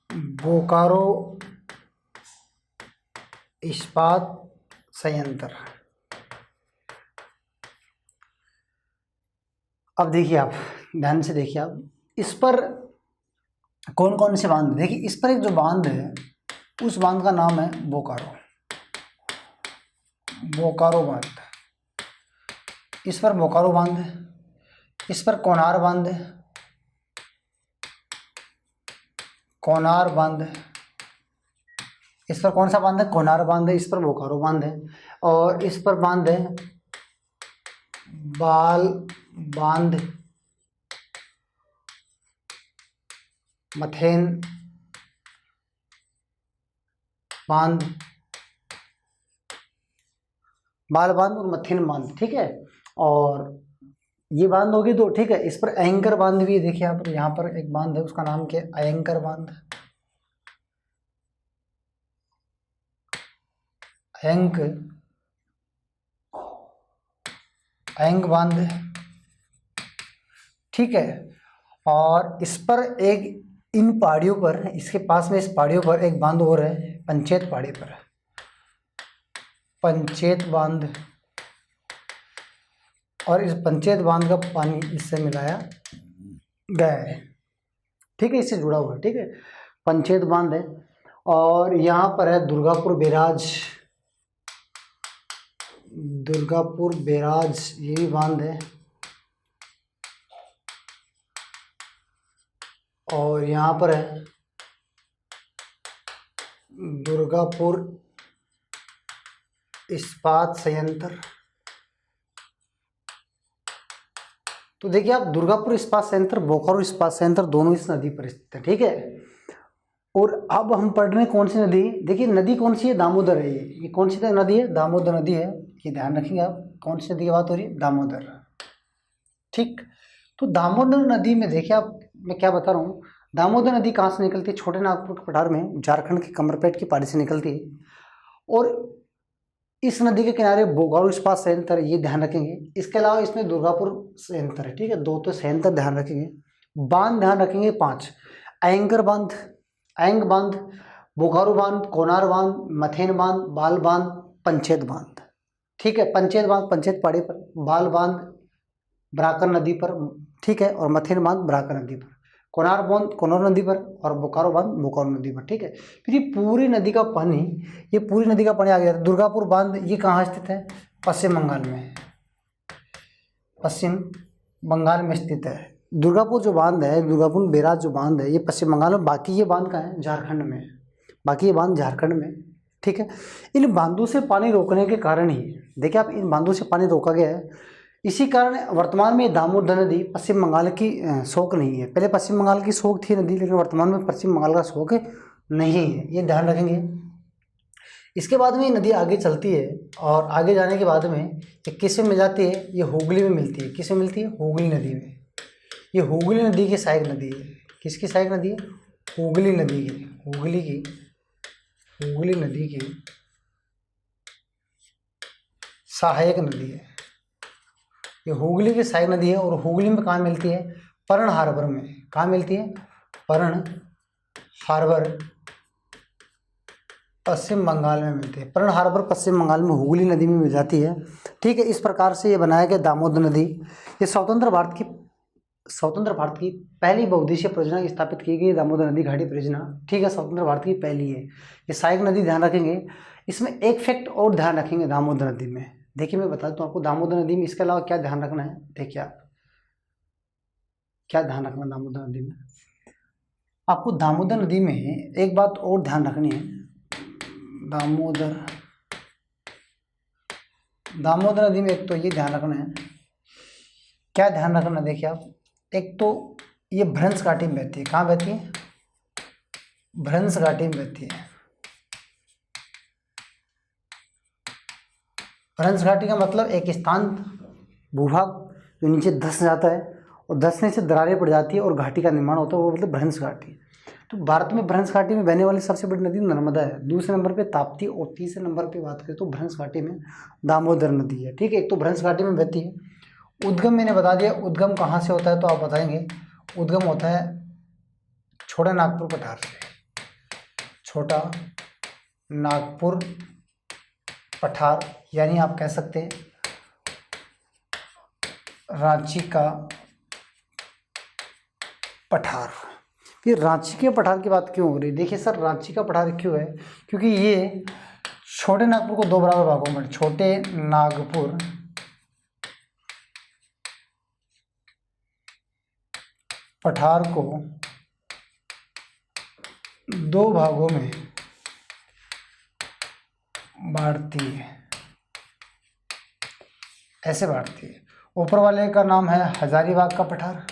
बोकारो इस्पात संयंत्र। अब देखिए आप ध्यान से देखिए आप, इस पर कौन कौन से बांध, देखिए इस पर एक जो बांध है उस बांध का नाम है बोकारो, बोकारो बांध। इस पर बोकारो बांध है, इस पर कोनार बांध है, कोनार बांध है, इस पर कौन सा बांध है, कोनार बांध है, इस पर बोकारो बांध है, और इस पर बांध है बाल बांध, मथेन बांध, बाल बांध और मथेन बांध, ठीक है। और ये बांध होगी दो, ठीक है। इस पर अयंकर बांध भी है, देखिए आप यहाँ पर एक बांध है, उसका नाम क्या है, अयंकर बांध, अयंक, अयंग बांध, ठीक है। और इस पर एक, इन पहाड़ियों पर, इसके पास में इस पहाड़ियों पर एक बांध और है, पंचेत पहाड़ी पर, पंचेत बांध। और इस पंचेत बांध का पानी इससे मिलाया गया है, ठीक है, इससे जुड़ा हुआ है, ठीक है। पंचेत बांध है और यहाँ पर है दुर्गापुर बैराज, दुर्गापुर बैराज ये भी बांध है। और यहाँ पर है दुर्गापुर इस्पात संयंत्र। तो देखिए आप, दुर्गापुर इस्पात संयंत्र, बोकारो इस्पात संयंत्र दोनों इस नदी पर स्थित है, ठीक है। और अब हम पढ़ रहे हैं कौन सी नदी। देखिए नदी कौन सी है, दामोदर है। ये कौन सी नदी है, दामोदर नदी है। ये ध्यान रखेंगे आप, कौन सी नदी की बात हो रही है, दामोदर, ठीक। तो दामोदर नदी में देखिए आप, मैं क्या बता रहा हूँ, दामोदर नदी कहाँ से निकलती है, छोटे नागपुर के पठार में, झारखंड के कमरपेट की पहाड़ी से निकलती है। और इस नदी के किनारे बोकारो इस्पात संयंत्र, ये ध्यान रखेंगे। इसके अलावा इसमें दुर्गापुर संयंत्र है, ठीक है। दो तो संयंत्र ध्यान रखेंगे। बांध ध्यान रखेंगे 5, अयंगर बांध, अयंग बांध, बोकारो बांध, कोनार बांध, मथेन बांध, बाल बांध, पंचेत बांध, ठीक है। पंचेत बांध पंचेत पहाड़ी पर, बाल बांध बराकर नदी पर, ठीक है। और मथेन बांध बराकर नदी पर, कोनार बांध कोनोर नदी पर, और बोकारो बांध बोकारो नदी पर, ठीक है। फिर ये पूरी नदी का पानी, ये पूरी नदी का पानी आ गया। दुर्गापुर बांध ये कहाँ स्थित है, पश्चिम बंगाल में, पश्चिम बंगाल में स्थित है। दुर्गापुर जो बांध है, दुर्गापुर बैराज जो बांध है, ये पश्चिम बंगाल में, बाकी ये बांध कहाँ है, झारखंड में, बाकी ये बांध झारखंड में, ठीक है। इन बांधों से पानी रोकने के कारण ही, देखिए आप, इन बांधों से पानी रोका गया है। इसी कारण वर्तमान में दामोदर नदी पश्चिम बंगाल की शोक नहीं है। पहले पश्चिम बंगाल की शोक थी नदी, लेकिन वर्तमान में पश्चिम बंगाल का शोक नहीं है, ये ध्यान रखेंगे। इसके बाद में ये नदी आगे चलती है, और आगे जाने के बाद में ये किस में मिल जाती है, ये हुगली में मिलती है। किस में मिलती है, हुगली नदी में। ये हुगली नदी की सहायक नदी है। किसकी सहायक नदी है, हुगली नदी की, हुगली नदी की सहायक नदी है। ये हुगली की सहायक नदी है। और हुगली में कहाँ मिलती है, पर्ण हार्बर में। कहाँ मिलती है, पर्ण हार्बर पश्चिम बंगाल में मिलती है। पर्ण हार्बर पश्चिम बंगाल में हुगली नदी में मिल जाती है, ठीक है। इस प्रकार से ये बनाया गया दामोदर नदी। ये स्वतंत्र भारत की पहली बहुउद्देशीय परियोजना स्थापित की गई दामोदर नदी घाटी परियोजना, ठीक है। स्वतंत्र भारत की पहली है ये सहायक नदी, ध्यान रखेंगे। इसमें एक फैक्ट और ध्यान रखेंगे दामोदर नदी में। देखिए मैं बता दूं आपको दामोदर नदी में इसके अलावा क्या ध्यान रखना है। देखिए आप क्या ध्यान रखना दामोदर नदी में, आपको दामोदर नदी में एक बात और ध्यान रखनी है। दामोदर नदी में एक तो ये ध्यान रखना है, क्या ध्यान रखना, देखिए आप, एक तो ये भ्रंश घाटी में बहती है। कहाँ बहती है, भ्रंश घाटी में बहती है। भ्रंश घाटी का मतलब एक स्थान, भूभाग जो नीचे धंस जाता है, और धंसने से दरारें पड़ जाती है और घाटी का निर्माण होता है, वो मतलब भ्रंश घाटी। तो भारत में भ्रंश घाटी में बहने वाली सबसे बड़ी नदी नर्मदा है, दूसरे नंबर पे ताप्ती, और तीसरे नंबर पे बात करें तो भ्रंश घाटी में दामोदर नदी है, ठीक है। एक तो भ्रंश घाटी में बहती है। उद्गम मैंने बता दिया, उद्गम कहाँ से होता है तो आप बताएंगे। उद्गम होता है छोटा नागपुर पठार से, छोटा नागपुर पठार, यानी आप कह सकते हैं रांची का पठार। फिर रांची के पठार की बात क्यों हो रही है, देखिए सर रांची का पठार क्यों है, क्योंकि ये छोटे नागपुर को दो बराबर भागों में, छोटे नागपुर पठार को दो भागों में बांटती है, ऐसे बांटती है। ऊपर वाले का नाम है हजारीबाग का पठार,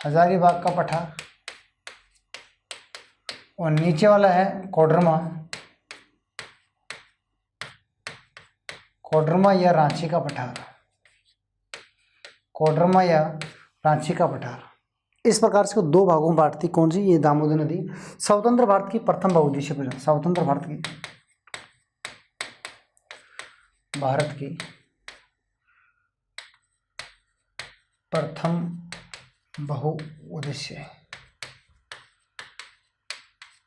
हजारीबाग का पठार, और नीचे वाला है कोडरमा, कोडरमा या रांची का पठार, कोडरमा या रांची का पठार। इस प्रकार से दो भागों में बांटती कौन सी, ये दामोदर नदी। स्वतंत्र भारत की प्रथम बहुउद्देशीय परियोजना, स्वतंत्र भारत की प्रथम बहुउद्देशीय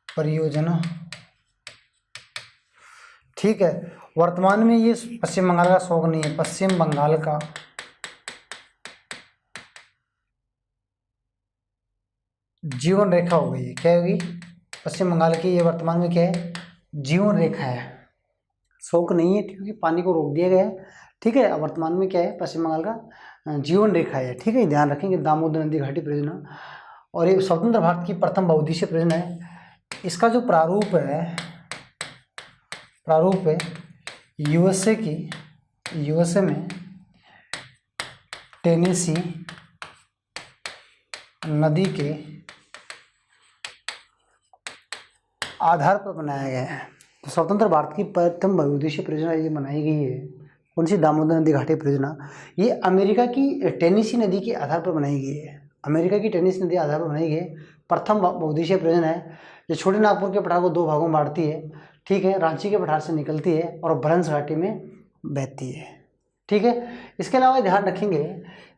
परियोजना, ठीक है। वर्तमान में ये पश्चिम बंगाल का शोक नहीं है, पश्चिम बंगाल का जीवन रेखा हो गई है। क्या होगी, पश्चिम बंगाल की ये वर्तमान में क्या है, जीवन रेखा है, शोक नहीं है क्योंकि पानी को रोक दिया गया है। ठीक है, अब वर्तमान में क्या है, पश्चिम बंगाल का जीवन रेखा है। ठीक है, ध्यान रखेंगे, दामोदर नदी घाटी परियोजना, और ये स्वतंत्र भारत की प्रथम बहुउद्देशीय परियोजना है। इसका जो प्रारूप है यूएसए में टेनेसी नदी के आधार पर बनाया गया है। तो स्वतंत्र भारत की प्रथम बहुउद्देशीय परियोजना ये बनाई गई है। कौन सी? दामोदर नदी घाटी परियोजना। ये अमेरिका की टेनेसी नदी के आधार पर बनाई गई है। अमेरिका की टेनेसी नदी आधार पर बनाई गई प्रथम बहुउद्देशीय परियोजना है। ये छोटे नागपुर के पठार को दो भागों में बांटती है। ठीक है, रांची के पठार से निकलती है और भ्रंश घाटी में बहती है। ठीक है, इसके अलावा ध्यान रखेंगे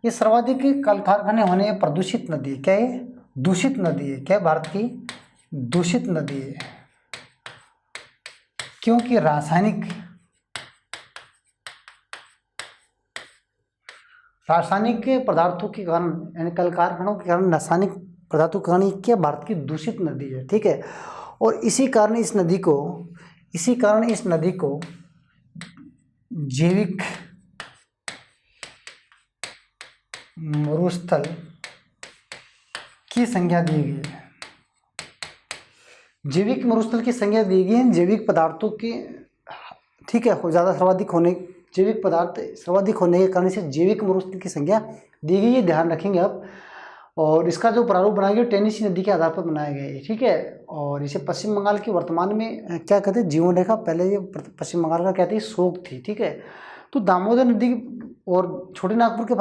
ये सर्वाधिक कल कारखाने होने प्रदूषित नदी क्या है? दूषित नदी है। क्या? भारत की दूषित नदी है, क्योंकि रासायनिक पदार्थों के कारण, यानी कल कारखानों के कारण, रासायनिक पदार्थों के कारण क्या भारत की दूषित नदी है। ठीक है, और इसी कारण इस नदी को जैविक मरुस्थल की संज्ञा दी गई है। जैविक मरुस्थल की संज्ञा दी गई है जैविक पदार्थों की। ठीक है, जैविक पदार्थ सर्वाधिक होने के कारण इसे जैविक मरुस्थल की संज्ञा दी गई है। ध्यान रखेंगे आप। और इसका जो प्रारूप बनाया गया टेनेसी नदी के आधार पर बनाया गया है। ठीक है, और इसे पश्चिम बंगाल की वर्तमान में क्या कहते हैं? जीवन रेखा। पहले ये पश्चिम बंगाल का कहते हैं शोक थी। ठीक है, तो दामोदर नदी और छोटे नागपुर के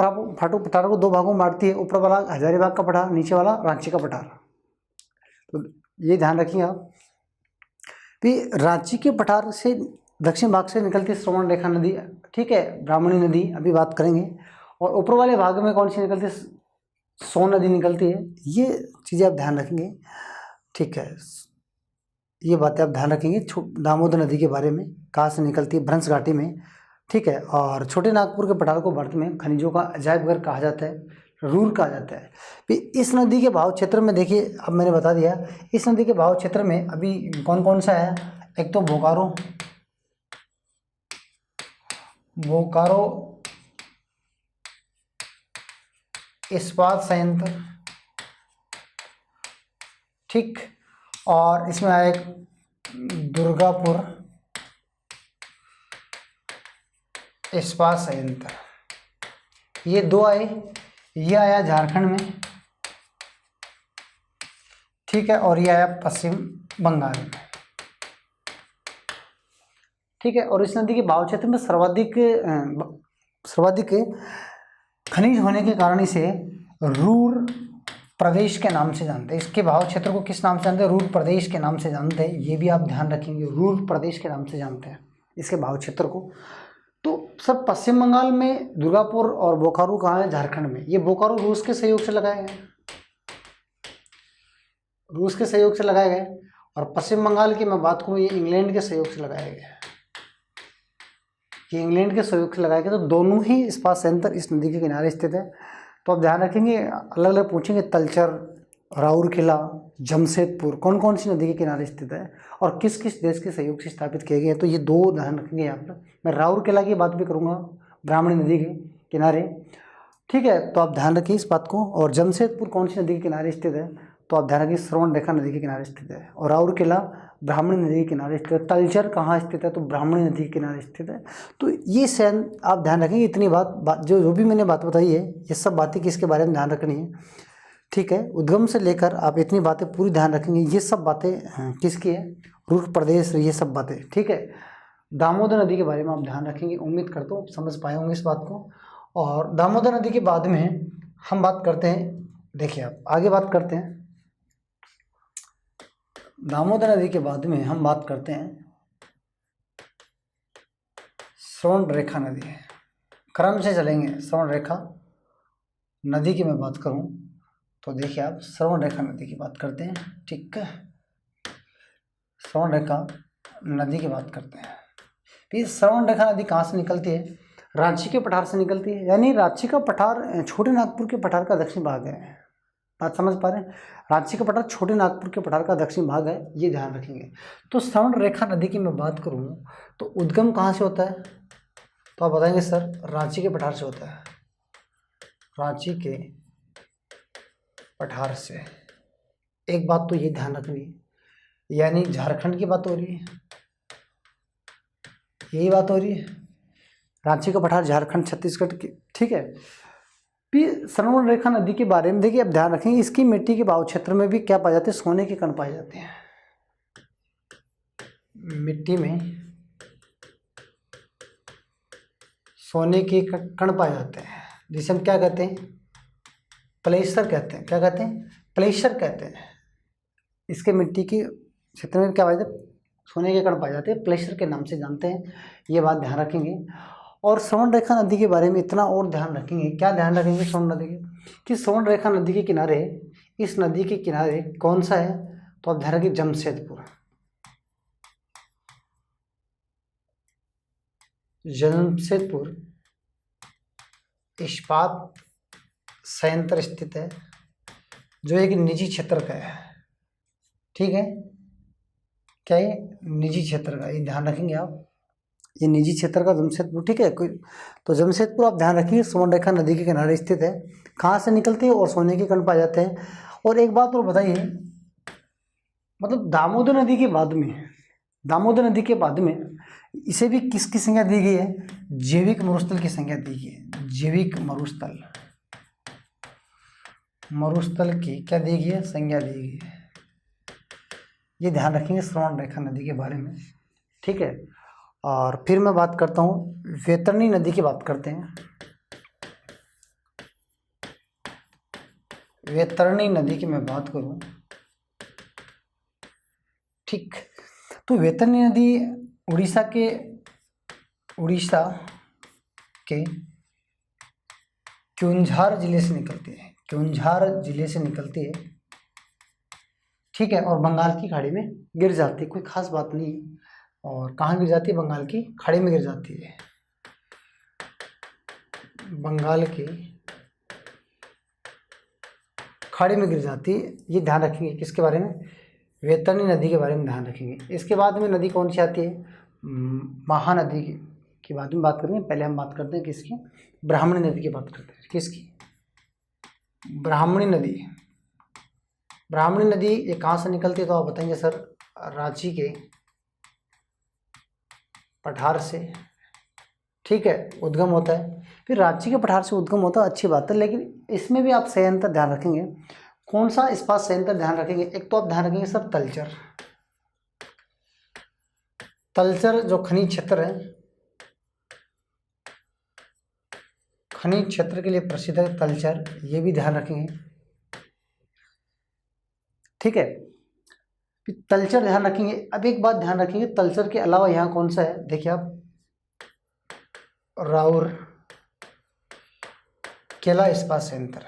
पठार को दो भागों में बांटती है। ऊपर वाला हजारीबाग का पठार, नीचे वाला रांची का पठार। तो ये ध्यान रखिए आप कि रांची के पठार से दक्षिण भाग से निकलती श्रवण रेखा नदी। ठीक है, ब्राह्मणी नदी अभी बात करेंगे। और ऊपर वाले भाग में कौन सी निकलती है? सोन नदी निकलती है। ये चीज़ें आप ध्यान रखेंगे। ठीक है, ये बातें आप ध्यान रखेंगे दामोदर नदी के बारे में, कहाँ से निकलती है? भ्रंश घाटी में। ठीक है, और छोटे नागपुर के पठार को भारत में खनिजों का अजायब घर कहा जाता है, रूर कहा जाता है। फिर इस नदी के बहाव क्षेत्र में देखिए, अब मैंने बता दिया, इस नदी के बहाव क्षेत्र में अभी कौन कौन सा है? एक तो बोकारो इस्पात संयंत्र। ठीक, और इसमें आया एक दुर्गापुर इस्पात संयंत्र। ये दो आए। ये आया झारखंड में। ठीक है, और ये आया पश्चिम बंगाल में। ठीक है, और इस नदी के बहाव क्षेत्र में सर्वाधिक खनिज होने के कारण इसे रूर प्रदेश के नाम से जानते हैं। इसके बहाव क्षेत्र को किस नाम से जानते हैं? रूर प्रदेश के नाम से जानते हैं। ये भी आप ध्यान रखेंगे, रूर प्रदेश के नाम से जानते हैं इसके बहाव क्षेत्र को। तो सर पश्चिम बंगाल में दुर्गापुर और बोकारो कहाँ है? झारखंड में। ये बोकारो रूस के सहयोग से लगाए गए, और पश्चिम बंगाल की मैं बात करूँ, ये इंग्लैंड के सहयोग से लगाए गए। तो दोनों ही इस्पात संयंत्र इस नदी के किनारे स्थित है। तो आप ध्यान रखेंगे, अलग अलग पूछेंगे, तलचर, राउरकेला, जमशेदपुर कौन कौन सी नदी के किनारे स्थित है और किस किस देश के सहयोग से स्थापित किए गए हैं। तो ये दो ध्यान रखेंगे यहाँ पर। मैं राउरकेला की बात भी करूँगा, ब्राह्मणी नदी के किनारे। ठीक है, तो आप ध्यान रखिए इस बात को। और जमशेदपुर कौन सी नदी के किनारे स्थित है? तो आप ध्यान रखिए, श्रवण रेखा नदी के किनारे स्थित है। और राउरकेला ब्राह्मणी नदी के किनारे स्थित है। तलचर कहाँ स्थित है? तो ब्राह्मणी नदी के किनारे स्थित है। तो ये सैन आप ध्यान रखेंगे। इतनी बात जो भी मैंने बात बताई है, ये सब बातें किसके बारे में ध्यान रखनी है। ठीक है, उद्गम से लेकर आप इतनी बातें पूरी ध्यान रखेंगे। ये सब बातें किसकी है? रूर प्रदेश, ये सब बातें। ठीक है, दामोदर नदी के बारे में आप ध्यान रखेंगे। उम्मीद करता हूँ समझ पाए होंगे इस बात को। और दामोदर नदी के बाद में हम बात करते हैं, देखिए आप आगे बात करते हैं, दामोदर नदी के बाद में हम बात करते हैं श्रवण रेखा नदी। क्रम से चलेंगे। श्रवण रेखा नदी की मैं बात करूं तो देखिए आप, श्रवण रेखा नदी की बात करते हैं। ठीक है, श्रवण रेखा नदी की बात करते हैं। तो श्रवण रेखा नदी कहाँ से निकलती है? रांची के पठार से निकलती है। यानी रांची का पठार छोटे नागपुर के पठार का दक्षिण भाग है। बात समझ पा रहे हैं। रांची का पठार छोटे नागपुर के पठार का दक्षिण भाग है, ये ध्यान रखेंगे। तो श्रवण रेखा नदी की मैं बात करूँ तो उद्गम कहाँ से होता है, तो आप बताएंगे सर रांची के पठार से होता है, रांची के पठार से। एक बात तो ये ध्यान रखनी, यानी झारखंड की बात हो रही है, यही बात हो रही है, रांची का पठार झारखंड छत्तीसगढ़ की, ठीक है। फिर श्रवण रेखा नदी के बारे में देखिए, अब ध्यान रखेंगे इसकी मिट्टी के भाव क्षेत्र में भी क्या पाए जाते हैं, सोने के कण पाए जाते हैं। मिट्टी में सोने के कण पाए जाते हैं, जिसे हम क्या कहते हैं, प्लेसर कहते हैं। क्या कहते हैं, प्लेसर कहते हैं। इसके मिट्टी के क्षेत्र में क्या पाए जाते हैं, सोने के कण पाए जाते हैं, प्लेसर के नाम से जानते हैं, ये बात ध्यान रखेंगे। और श्रवण रेखा नदी के बारे में इतना और ध्यान रखेंगे, क्या ध्यान रखेंगे श्रवण नदी के, कि श्रवण रेखा नदी के किनारे, इस नदी के किनारे कौन सा है, तो आप ध्यान रखिए जमशेदपुर। जमशेदपुर इस्पात संयंत्र स्थित है, जो एक निजी क्षेत्र का है, ठीक है। क्या ये निजी क्षेत्र का, ये ध्यान रखेंगे आप, ये निजी क्षेत्र का जमशेदपुर, ठीक है। कोई तो जमशेदपुर आप ध्यान रखिए श्रवण रेखा नदी के किनारे स्थित है। कहाँ से निकलती है, और सोने के कण पाए जाते हैं। और एक बात और बताइए, मतलब दामोदर नदी के बाद में, दामोदर नदी के बाद में इसे भी किसकी संज्ञा दी गई है, जैविक मरुस्थल की संज्ञा दी गई है। जैविक मरुस्थल, मरुस्थल की क्या दी गई है, संज्ञा दी गई है। ये ध्यान रखेंगे श्रवण रेखा नदी के बारे में, ठीक है। और फिर मैं बात करता हूँ वैतरणी नदी की बात करते हैं। वैतरणी नदी की मैं बात करूँ, ठीक, तो वैतरणी नदी उड़ीसा के क्योंझार जिले से निकलती है, क्योंझार जिले से निकलती है, ठीक है। और बंगाल की खाड़ी में गिर जाती है, कोई खास बात नहीं है। और कहाँ गिर जाती है, बंगाल की खाड़ी में गिर जाती है, बंगाल की खाड़ी में गिर जाती है। ये ध्यान रखेंगे, किसके बारे में, वैतरणी नदी के बारे में ध्यान रखेंगे। इसके बाद में नदी कौन सी आती है, महानदी की बाद में बात करेंगे। पहले हम बात करते हैं किसकी, ब्राह्मणी नदी की बात करते हैं। किसकी, ब्राह्मणी नदी। ब्राह्मणी नदी ये कहाँ से निकलती है, तो आप बताएंगे सर रांची के पठार से, ठीक है, उद्गम होता है। फिर रांची के पठार से उद्गम होता है, अच्छी बात है, लेकिन इसमें भी आप संयंत्र ध्यान रखेंगे। कौन सा इस्पात संयंत्र ध्यान रखेंगे, एक तो आप ध्यान रखेंगे सर तलचर। तलचर जो खनिज क्षेत्र है, खनिज क्षेत्र के लिए प्रसिद्ध है तलचर, ये भी ध्यान रखेंगे, ठीक है। तलचर ध्यान रखेंगे। अब एक बात ध्यान रखेंगे, तलचर के अलावा यहाँ कौन सा है, देखिए आप राउर केला इस्पात संयंत्र,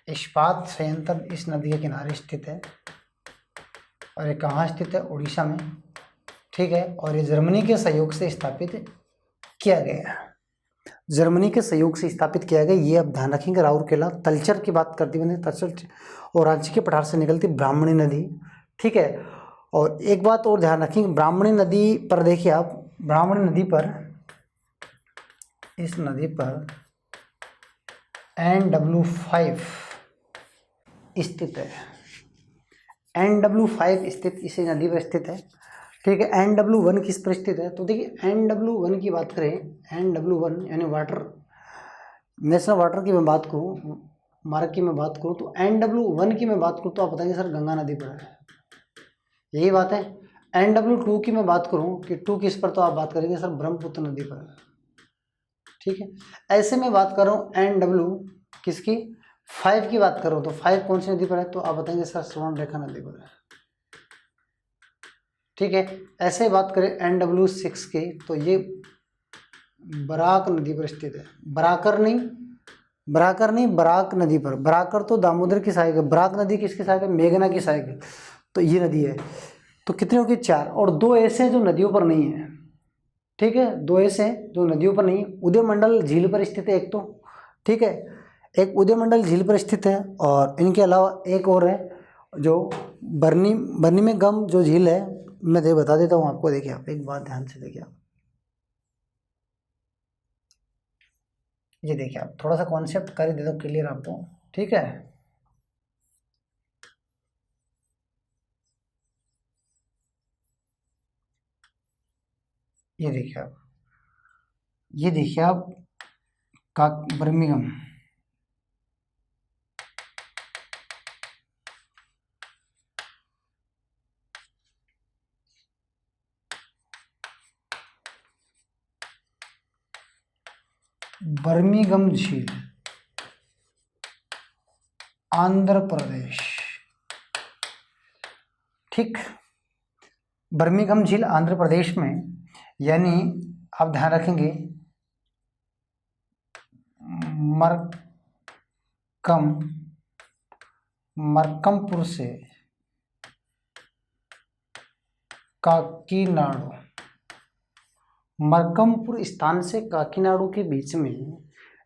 इस्पात संयंत्र इस नदी के किनारे स्थित है। और ये कहाँ स्थित है, उड़ीसा में, ठीक है। और ये जर्मनी के सहयोग से स्थापित किया गया, जर्मनी के सहयोग से स्थापित किया गया, ये अब ध्यान रखेंगे। राउरकेला तलचर की बात करती मैंने, तलचर और रांची के पठार से निकलती ब्राह्मणी नदी, ठीक है। और एक बात और ध्यान रखेंगे, ब्राह्मणी नदी पर देखिए आप, ब्राह्मणी नदी पर, इस नदी पर NW5 स्थित है, NW5 स्थित इसी नदी पर स्थित है, ठीक है। NW1 किस पर स्थित है, तो देखिए NW1 की बात करें, NW1 यानी वाटर, नेशनल वाटर की मैं बात करूँ, मार्ग की मैं बात करूँ, तो NW1 की मैं बात करूँ तो आप बताएंगे सर गंगा नदी पर है, यही बात है। NW2 की मैं बात करूँ कि 2 किस पर, तो आप बात करेंगे सर ब्रह्मपुत्र नदी पर, ठीक है। ऐसे में बात कर रहा हूँ NW किसकी, 5 की बात कर रहा हूँ, तो 5 कौन सी नदी पर है, तो आप बताएंगे सर श्रवण रेखा नदी पर है, ठीक है। ऐसे बात करें NW6 की, तो ये बराक नदी पर स्थित है, बराकर नहीं, बराक नदी पर। बराकर तो दामोदर की सहायक है, बराक नदी किसकी सहायक है, मेघना की सहायक है, तो ये नदी है। तो कितने हो गए, 4। और 2 ऐसे हैं जो नदियों पर नहीं है, ठीक है, 2 ऐसे हैं जो नदियों पर नहीं है। उदयमंडल झील पर स्थित है एक तो, ठीक है। एक उदयमंडल झील पर स्थित है, और इनके अलावा एक और है जो बर्निंघम जो झील है, मैं बता देता हूँ आपको। देखिए आप एक बात ध्यान से देखिए आप, ये देखिए आप, थोड़ा सा कॉन्सेप्ट कर ही देता हूँ क्लियर आपको, ठीक है। ये देखिए आप, ये देखिए आप का बर्मिंघम, बर्मिंघम झील, आंध्र प्रदेश, ठीक। बर्मिंघम झील आंध्र प्रदेश में, यानी आप ध्यान रखेंगे मरकमपुर से काकीनाडू, मरकमपुर स्थान से काकीनाडू के बीच में,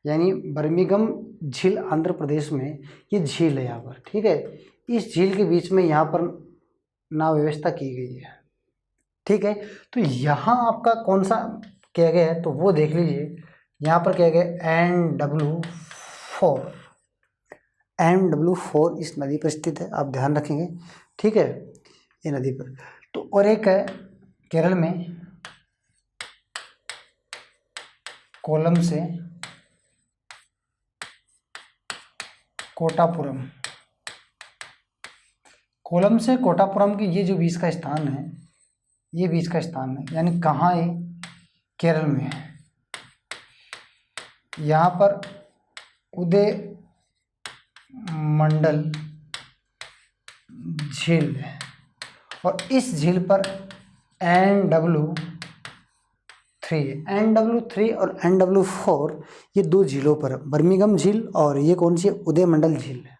यानी बर्मिंघम झील आंध्र प्रदेश में ये झील है यहाँ पर, ठीक है। इस झील के बीच में यहाँ पर नाव व्यवस्था की गई है, ठीक है। तो यहाँ आपका कौन सा किया गया है तो वो देख लीजिए। यहाँ पर किया गया NW4, NW4 इस नदी पर स्थित है, आप ध्यान रखेंगे, ठीक है, ये नदी पर। तो और एक है केरल में, कोलम से कोटापुरम, कोलम से कोटापुरम की ये जो बीच का स्थान है, ये बीच का स्थान है, यानी कहाँ है, केरल में है। यहाँ पर उदय मंडल झील है, और इस झील पर NW3 और NW4 ये दो झीलों पर, बर्मिंघम झील और ये कौन सी, उदय मंडल झील है,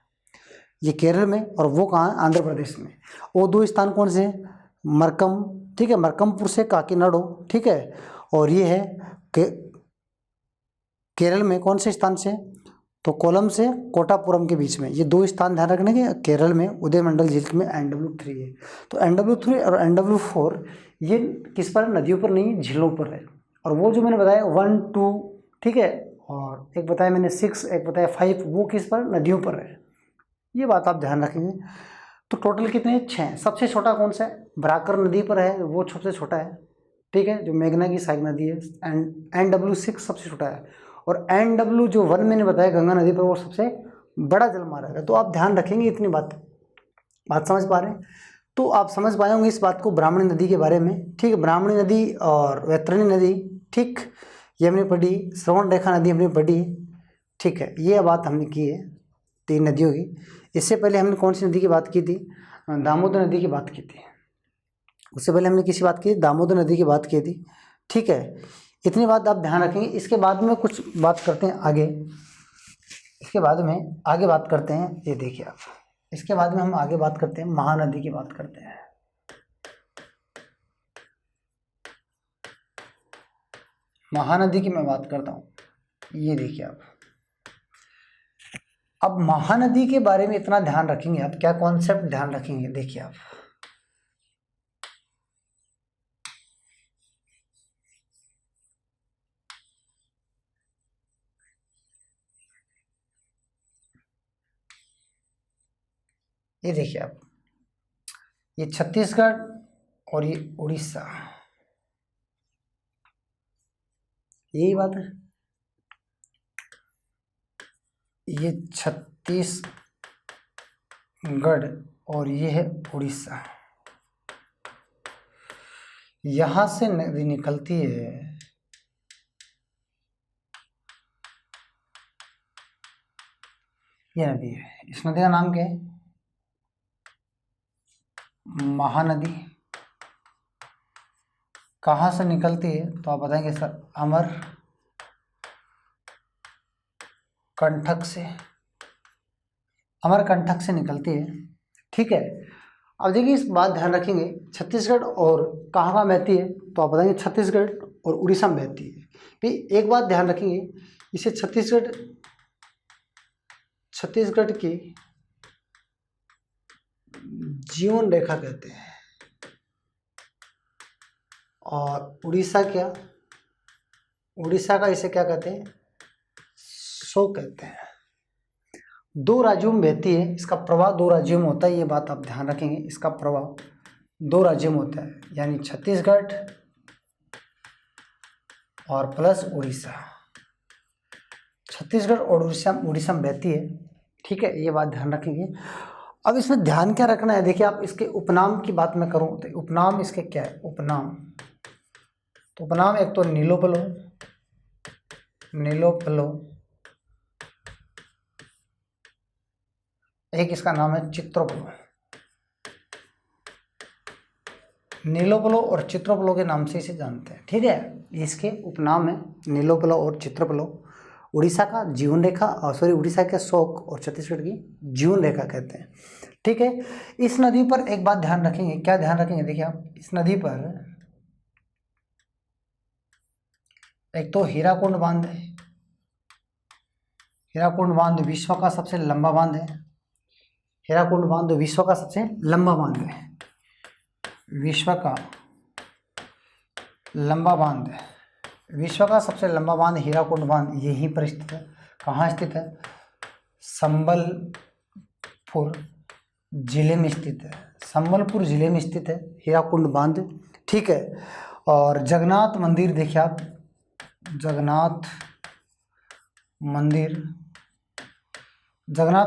ये केरल में, और वो कहाँ है, आंध्र प्रदेश में। वो दो स्थान कौन से हैं, मरकम, ठीक है, मरकमपुर से काकीनाडू, ठीक है, और ये है केरल में कौन से स्थान से, तो कोलम से कोटापुरम के बीच में। ये दो स्थान ध्यान रखने के, केरल में उदयमंडल झील में NW3 है। तो NW3 और NW4 ये किस पर, नदियों पर नहीं, झीलों पर है। और वो जो मैंने बताया 1, 2, ठीक है, और एक बताया मैंने 6, एक बताया 5, वो किस पर, नदियों पर है। ये बात आप ध्यान रखेंगे। तो टोटल कितने, 6। सबसे छोटा कौन सा है, बराकर नदी पर है, वो सबसे छोटा है, ठीक है, जो मेघना की सहायक नदी है। NW6 सबसे छोटा है, और NW जो 1 मैंने बताया गंगा नदी पर, वो सबसे बड़ा जलमार्ग है। तो आप ध्यान रखेंगे इतनी बात समझ पा रहे हैं। तो आप समझ पाए होंगे इस बात को ब्राह्मणी नदी के बारे में, ठीक है। ब्राह्मणी नदी और वैतरणी नदी, ठीक, ये हमने पढ़ी। श्रवण रेखा नदी हमने पढ़ी, ठीक है, ये बात हमने की है 3 नदियों की। इससे पहले हमने कौन सी नदी की बात की थी, दामोदर नदी की बात की थी। उससे पहले हमने किसी बात की, दामोदर नदी की बात की थी, ठीक है। इतनी बात आप ध्यान रखेंगे। इसके बाद में कुछ बात करते हैं आगे, इसके बाद में आगे बात करते हैं, ये देखिए आप, इसके बाद में हम आगे बात करते हैं, महानदी की बात करते हैं। महानदी की मैं बात करता हूँ, ये देखिए आप। अब महानदी के बारे में इतना ध्यान रखेंगे आप, क्या कॉन्सेप्ट ध्यान रखेंगे, देखिए आप। ये देखिए आप, ये छत्तीसगढ़ और ये उड़ीसा, यही बात है। ये छत्तीसगढ़ और ये है उड़ीसा, यहां से नदी निकलती है, ये नदी है। इस नदी का नाम क्या है, महानदी। कहाँ से निकलती है तो आप बताएंगे सर, अमरकंटक से, अमरकंटक से निकलती है, ठीक है। अब देखिए इस बात ध्यान रखेंगे, छत्तीसगढ़ और कहाँ बहती है तो आप बताएंगे छत्तीसगढ़ और उड़ीसा में बहती है। भाई एक बात ध्यान रखेंगे, इसे छत्तीसगढ़ छत्तीसगढ़ की जीवन रेखा कहते हैं, और उड़ीसा का इसे क्या कहते हैं, सो कहते हैं। दो राज्यों में बहती है, इसका प्रवाह दो राज्यों में होता है, ये बात आप ध्यान रखेंगे, इसका प्रवाह दो राज्यों में होता है, यानी छत्तीसगढ़ और प्लस उड़ीसा। छत्तीसगढ़ और उड़ीसा में बहती है, ठीक है, ये बात ध्यान रखेंगे। अब इसमें ध्यान क्या रखना है, देखिए आप इसके उपनाम की बात मैं करूं तो उपनाम इसके क्या है, उपनाम, तो उपनाम एक तो नीलोपलो, एक इसका नाम है चित्रोपलो। नीलोपलो और चित्रोपलो के नाम से इसे जानते हैं, ठीक है, इसके उपनाम है नीलोपलो और चित्रोपलो। उड़ीसा का जीवन रेखा, उड़ीसा के शोक और छत्तीसगढ़ की जीवन रेखा कहते हैं, ठीक है। इस नदी पर एक बात ध्यान रखेंगे, क्या ध्यान रखेंगे, देखिए आप, इस नदी पर एक तो हीराकुंड बांध है, हीराकुंड बांध विश्व का सबसे लंबा बांध है, हीराकुंड बांध विश्व का सबसे लंबा बांध है, विश्व का लंबा बांध है, विश्व का सबसे लंबा बांध हीराकुंड बांध यहीं पर स्थित है। कहाँ स्थित है, संबलपुर जिले में स्थित है, संबलपुर जिले में स्थित है हीराकुंड बांध, ठीक है। और जगन्नाथ मंदिर देखिए आप, जगन्नाथ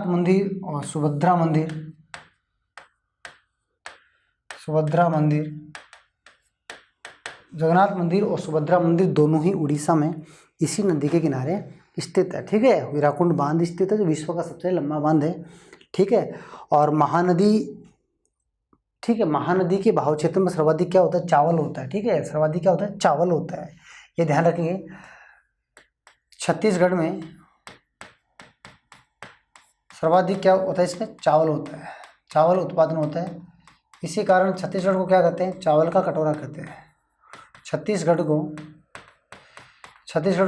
मंदिर और सुभद्रा मंदिर, जगन्नाथ मंदिर और सुभद्रा मंदिर दोनों ही उड़ीसा में इसी नदी के किनारे स्थित है, ठीक है। हीराकुंड बांध स्थित है जो विश्व का सबसे लंबा बांध है, ठीक है। और महानदी, ठीक है, महानदी के बहाव क्षेत्र में सर्वाधिक क्या होता है, चावल होता है, ठीक है, सर्वाधिक क्या होता है, चावल होता है, ये ध्यान रखेंगे। छत्तीसगढ़ में सर्वाधिक क्या होता है, इसमें चावल होता है, चावल उत्पादन होता है, इसी कारण छत्तीसगढ़ को क्या कहते हैं, चावल का कटोरा कहते हैं। छत्तीसगढ़ को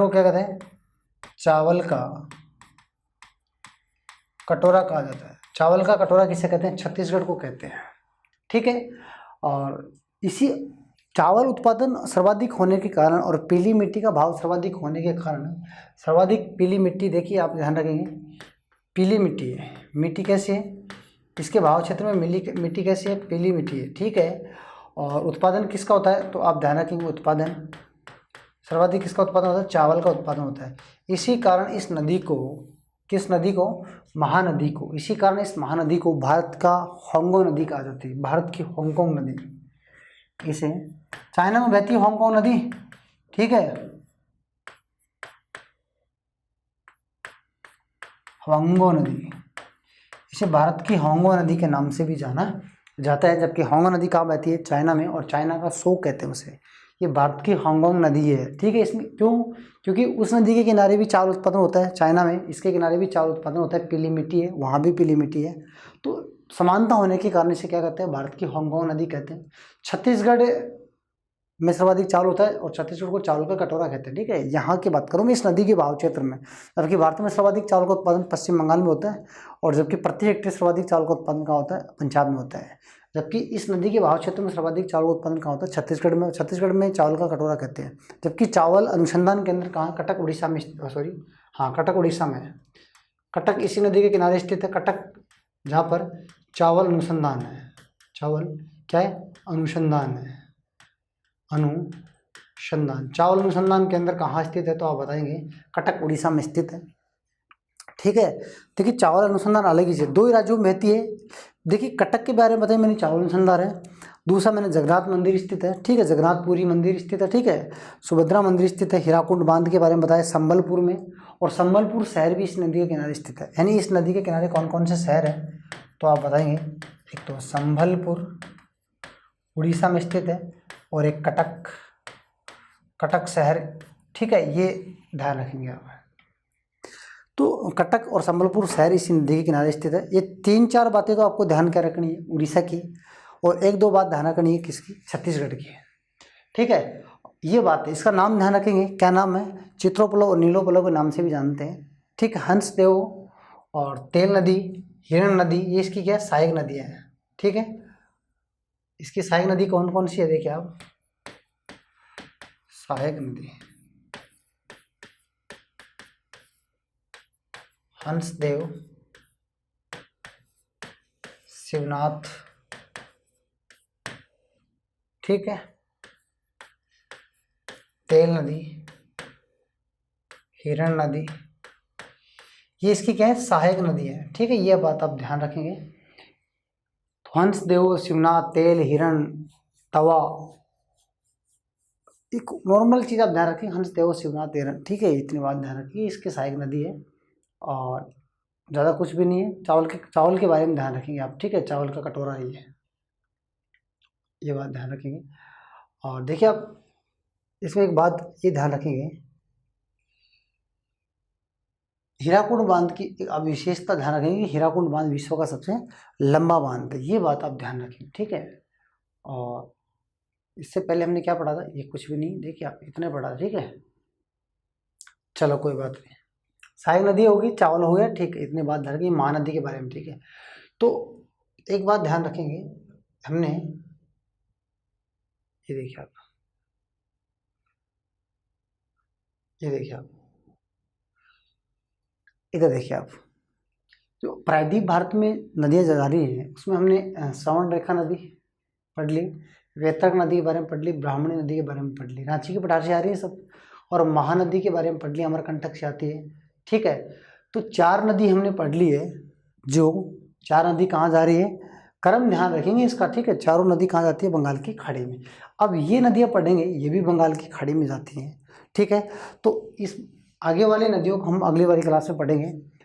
क्या कहते हैं, चावल का कटोरा कहा जाता है। चावल का कटोरा किसे कहते हैं, छत्तीसगढ़ को कहते हैं, ठीक है। और इसी चावल उत्पादन सर्वाधिक होने के कारण और पीली मिट्टी का भाव सर्वाधिक होने के कारण, सर्वाधिक पीली मिट्टी, देखिए आप ध्यान रखेंगे, पीली मिट्टी है, मिट्टी कैसी है, इसके भाव क्षेत्र में मिट्टी कैसी है, पीली मिट्टी है, ठीक है। और उत्पादन किसका होता है, तो आप ध्यान रखेंगे, उत्पादन सर्वाधिक किसका उत्पादन होता है, चावल का उत्पादन होता है। इसी कारण इस नदी को, किस नदी को, महानदी को, इसी कारण इस महानदी को भारत का हांगकांग नदी कहा जाती है, भारत की हांगकांग नदी। इसे चाइना में बहती है हांगकांग नदी, ठीक है, हांगकांग नदी, इसे भारत की हांगकांग नदी के नाम से भी जाना जाता है। जबकि हांगकांग नदी कहाँ बहती है, चाइना में, और चाइना का शो कहते हैं उसे, ये भारत की हांगकांग नदी है, ठीक है। इसमें क्यों, क्योंकि उस नदी के किनारे भी चावल उत्पादन होता है, चाइना में, इसके किनारे भी चावल उत्पादन होता है, पीली मिट्टी है, वहाँ भी पीली मिट्टी है, तो समानता होने के कारण इसे क्या कहते हैं, भारत की हांगकांग नदी कहते हैं। छत्तीसगढ़ में सर्वाधिक चावल होता है और छत्तीसगढ़ को चावल का कटोरा कहते हैं, ठीक है। यहाँ की बात करूँ मैं इस नदी के बहाव क्षेत्र में, जबकि भारत में सर्वाधिक चावल का उत्पादन पश्चिम बंगाल में होता है, और जबकि प्रति हेक्टेयर सर्वाधिक चावल का उत्पादन कहाँ होता है, पंजाब में होता है। जबकि इस नदी के बहाव क्षेत्र में सर्वाधिक चावल उत्पादन कहाँ होता है, छत्तीसगढ़ में, छत्तीसगढ़ में चावल का कटोरा कहते हैं। जबकि चावल अनुसंधान केंद्र कहाँ, कटक उड़ीसा में, कटक उड़ीसा में है, कटक इसी नदी के किनारे स्थित है, कटक, जहाँ पर चावल अनुसंधान है, चावल क्या है, अनुसंधान है, अनुसंधान, चावल अनुसंधान केंद्र कहाँ स्थित है, तो आप बताएंगे कटक उड़ीसा में स्थित है, ठीक है। देखिए चावल अनुसंधान अलग ही है, दो ही राज्यों में बहती है। देखिए कटक के बारे में बताइए मैंने, चावल अनुसंधान है, दूसरा मैंने जगन्नाथ मंदिर स्थित है, ठीक है, जगन्नाथपुरी मंदिर स्थित है, ठीक है, सुभद्रा मंदिर स्थित है, हीराकुंड बांध के बारे में बताया संबलपुर में, और संबलपुर शहर भी इस नदी के किनारे स्थित है। यानी इस नदी के किनारे कौन कौन से शहर हैं, तो आप बताएंगे, एक तो संबलपुर उड़ीसा में स्थित है, और एक कटक शहर, ठीक है, ये ध्यान रखेंगे आप। तो कटक और संबलपुर शहर इसी नदी के किनारे स्थित है। ये 3-4 बातें तो आपको ध्यान क्या रखनी है, उड़ीसा की, और 1-2 बात ध्यान रखनी है किसकी, छत्तीसगढ़ की, ठीक है। ये बात है, इसका नाम ध्यान रखेंगे, क्या नाम है, चित्रोपलो और नीलोपलो के नाम से भी जानते हैं, ठीक है। हंसदेव और तेल नदी, हिरण नदी, ये इसकी क्या है, सहायक नदियाँ हैं। ठीक है, इसकी सहायक नदी कौन कौन सी है देखिए आप। सहायक नदी हंसदेव, शिवनाथ, ठीक है, तेल नदी, हिरण नदी, ये इसकी क्या है, सहायक नदी है। ठीक है, ये बात आप ध्यान रखेंगे। तो हंसदेव, शिवनाथ, तेल, हिरण, तवा, एक नॉर्मल चीज़ आप ध्यान रखें, हंसदेव, शिवनाथ, हिरण, ठीक है, इतनी बात ध्यान रखिए, इसके सहायक नदी है और ज़्यादा कुछ भी नहीं है। चावल के बारे में ध्यान रखेंगे आप, ठीक है, चावल का कटोरा ही है, ये बात ध्यान रखेंगे। और देखिए आप इसमें एक बात ये ध्यान रखेंगे, हीराकुंड बांध की एक आप विशेषता ध्यान रखेंगे कि हीराकुंड बांध विश्व का सबसे लंबा बांध है, ये बात आप ध्यान रखेंगे। ठीक है, और इससे पहले हमने क्या पढ़ा था, ये कुछ भी नहीं, देखिए आप इतने पढ़ा, ठीक है, चलो कोई बात नहीं। सहायक नदी होगी, चावल हो गया, ठीक है, इतनी बात ध्यान रखिए, महानदी के बारे में। ठीक है, तो एक बात ध्यान रखेंगे हमने, ये देखिए आप, ये देखिए आप, इधर देखिए आप, जो प्रायद्वीप भारत में नदियाँ जा रही हैं उसमें हमने श्रवण रेखा नदी पढ़ ली, वेतक नदी के बारे में पढ़ ली, ब्राह्मणी नदी के बारे में पढ़ ली, रांची के पठार से आ रही है सब, और महानदी के बारे में पढ़ ली, अमरकंटक से आती है। ठीक है, तो 4 नदी हमने पढ़ ली है, जो 4 नदी कहाँ जा रही है, क्रम ध्यान रखेंगे इसका। ठीक है, चारों नदी कहाँ जाती है, बंगाल की खाड़ी में। अब ये नदियाँ पढ़ेंगे, ये भी बंगाल की खाड़ी में जाती हैं। ठीक है, तो इस आगे वाली नदियों को हम अगली वाली क्लास में पढ़ेंगे।